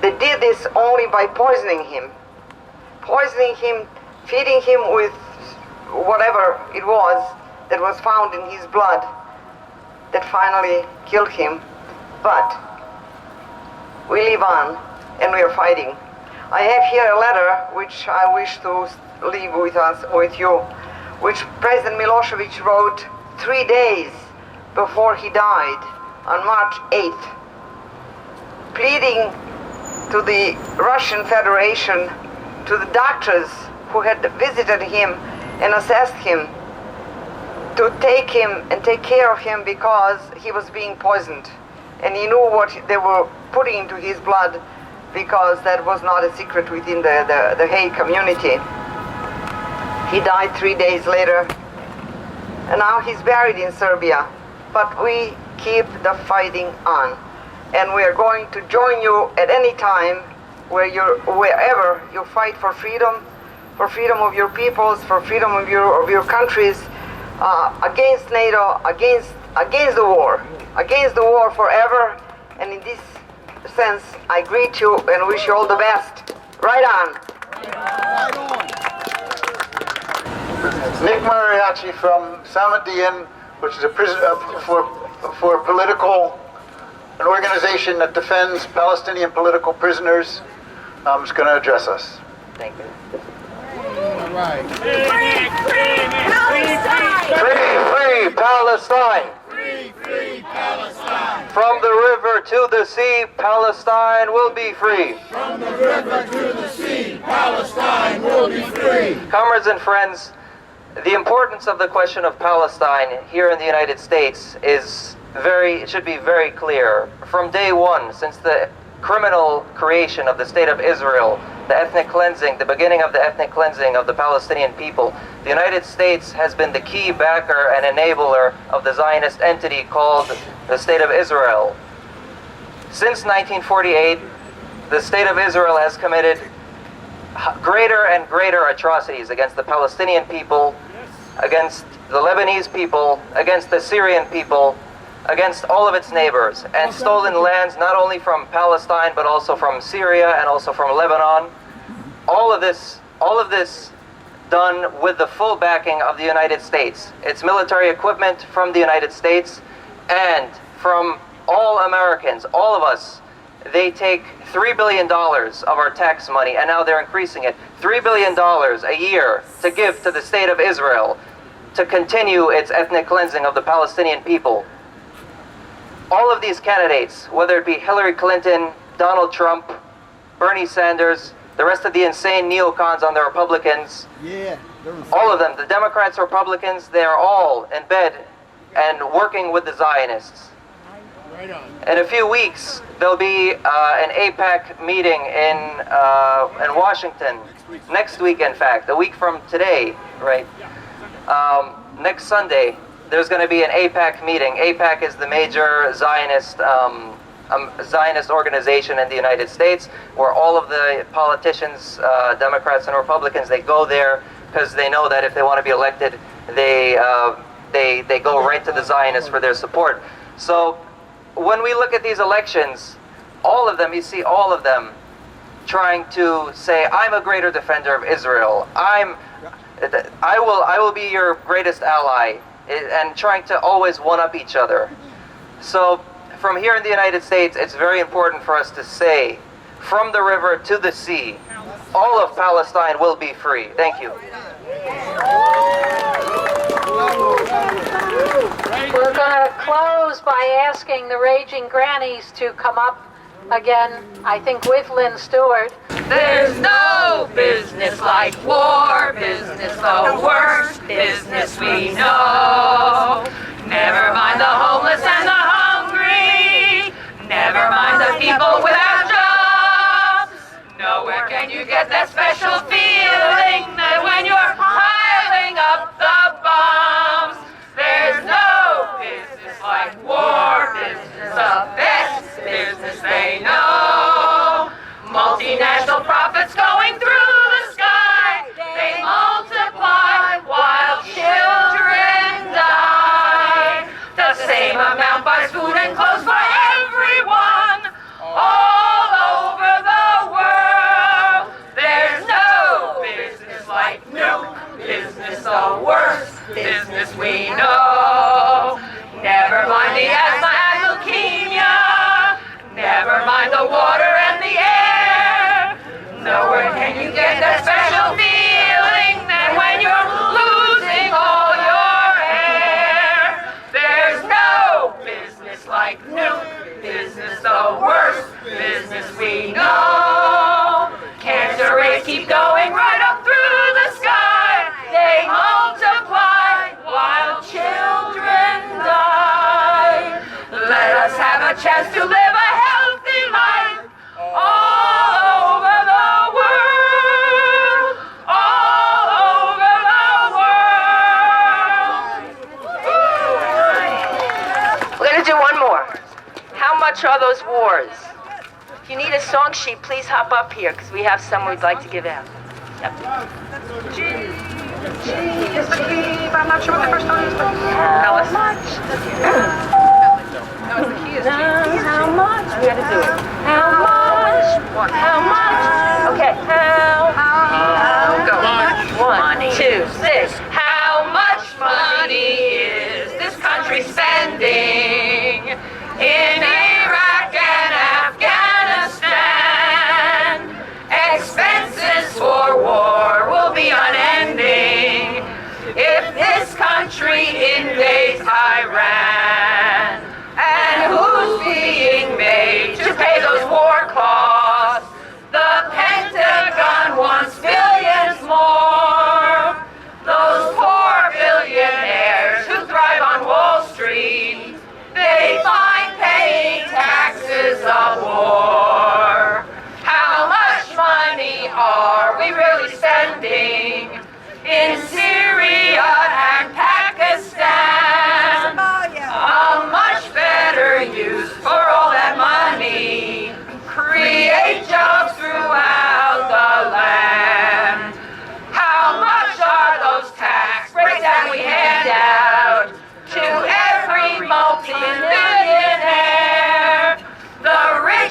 They did this only by poisoning him, feeding him with whatever it was that was found in his blood that finally killed him. But we live on and we are fighting. I have here a letter which I wish to leave with you, which President Milosevic wrote 3 days before he died on March 8th, pleading to the Russian Federation, to the doctors who had visited him and assessed him, to take him and take care of him because he was being poisoned. And he knew what they were putting into his blood, because that was not a secret within the Hague community. He died 3 days later, and now he's buried in Serbia. But we keep the fighting on. And we are going to join you at any time wherever you fight for freedom of your peoples, for freedom of your countries, against NATO, against the war forever. And in this sense, I greet you and wish you all the best. Right on. Nick Mariachi from Samadian, which is a prison for political, an organization that defends Palestinian political prisoners, is going to address us. Thank you. All right. Free Palestine! Free Palestine! From the river to the sea, Palestine will be free. From the river to the sea, Palestine will be free. Comrades and friends, the importance of the question of Palestine here in the United States it should be very clear. From day one, since the criminal creation of the State of Israel, the ethnic cleansing, the beginning of the ethnic cleansing of the Palestinian people, the United States has been the key backer and enabler of the Zionist entity called the State of Israel. Since 1948, the State of Israel has committed greater and greater atrocities against the Palestinian people, against the Lebanese people, against the Syrian people, against all of its neighbors, and stolen lands not only from Palestine but also from Syria and also from Lebanon. All of this done with the full backing of the United States. It's military equipment from the United States and from all Americans, all of us. They take $3 billion of our tax money, and now they're increasing it, $3 billion a year to give to the state of Israel to continue its ethnic cleansing of the Palestinian people. All of these candidates, whether it be Hillary Clinton, Donald Trump, Bernie Sanders, the rest of the insane neocons on the Republicans, all of them, the Democrats, Republicans, they are all in bed and working with the Zionists. In a few weeks, there'll be an AIPAC meeting in Washington. Next week, in fact, a week from today, right? Next Sunday, there's going to be an AIPAC meeting. AIPAC is the major Zionist organization in the United States, where all of the politicians, Democrats and Republicans, they go there because they know that if they want to be elected, they go right to the Zionists for their support. So when we look at these elections, all of them, you see all of them trying to say, I'm a greater defender of Israel. I will be your greatest ally, and trying to always one-up each other. So from here in the United States, it's very important for us to say, from the river to the sea, all of Palestine will be free. Thank you. We're going to close by asking the Raging Grannies to come up again, I think with Lynne Stewart. There's no business like war, business the worst business we know. Never mind the homeless and the hungry, never mind the people without jobs. Nowhere can you get that special feeling that when you're piling up the bombs. There's no business like war, business the best business they know. Multinational profits going through the sky, they multiply while children die. The same amount buys food and clothes for everyone all over the world. There's no business like nuke business, the worst business we know. Never mind the asthma and leukemia, never mind the water and the air. Nowhere can you get that special feeling that when you're losing all your hair. There's no business like nuke business, the worst business we know. Cancer rates keep going right up through the sky. They multiply while children die. Let us have a chance to live a healthy life all over the world, all over the world. We're going to do one more. How much are those wars? If you need a song sheet, please hop up here because we have some we'd like to give out. Yep. I'm not sure what the first one is, but How much? no, it's the key is G. How much? We got to do it. How much? How much? Okay. How Go. One, two, six. How much money is this country spending in Iraq and Afghanistan? Expenses for war will be unending if this country invades Iran. And who's being made to pay those war costs? The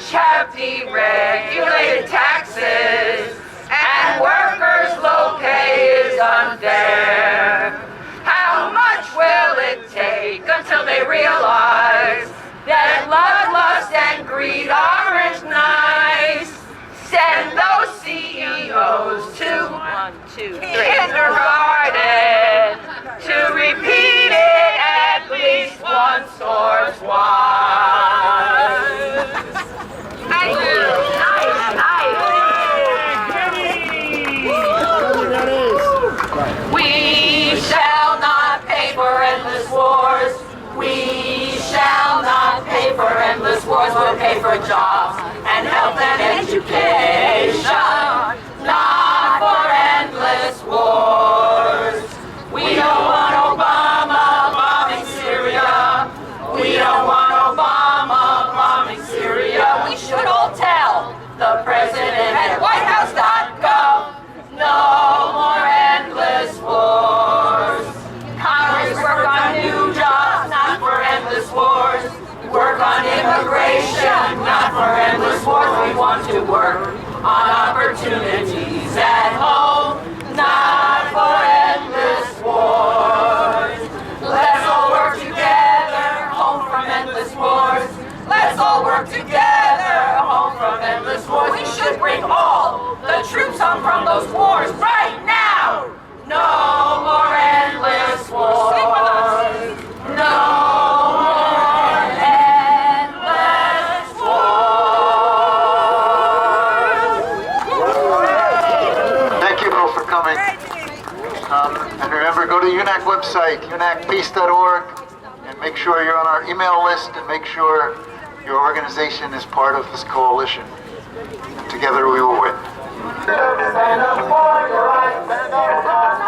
rich have deregulated taxes, and workers' low pay is unfair. How much will it take until they realize that bloodlust and greed aren't nice? Send those CEOs to kindergarten to repeat it at least once or twice. Thank you. Nice. We shall not pay for endless wars. We shall not pay for endless wars. We'll pay for jobs and health and education, not for endless wars. We don't want Obama bombing Syria. We don't want Obama bombing Syria. We should all tell the president at whitehouse.gov, no more endless wars. Congress, work on new jobs, not for endless wars. Work on immigration, not for endless wars. We want to work on opportunities at home, not for endless wars. Let's all work together, home from endless wars. Let's all work together, home from endless wars. We should bring all the troops home from those wars right now. No more endless wars. Sing with us. No more endless wars. Thank you both for coming. And remember, go to the UNAC website, unacpeace.org, and make sure you're on our email list and make sure your organization is part of this coalition. Together we will win. Stand up for your rights.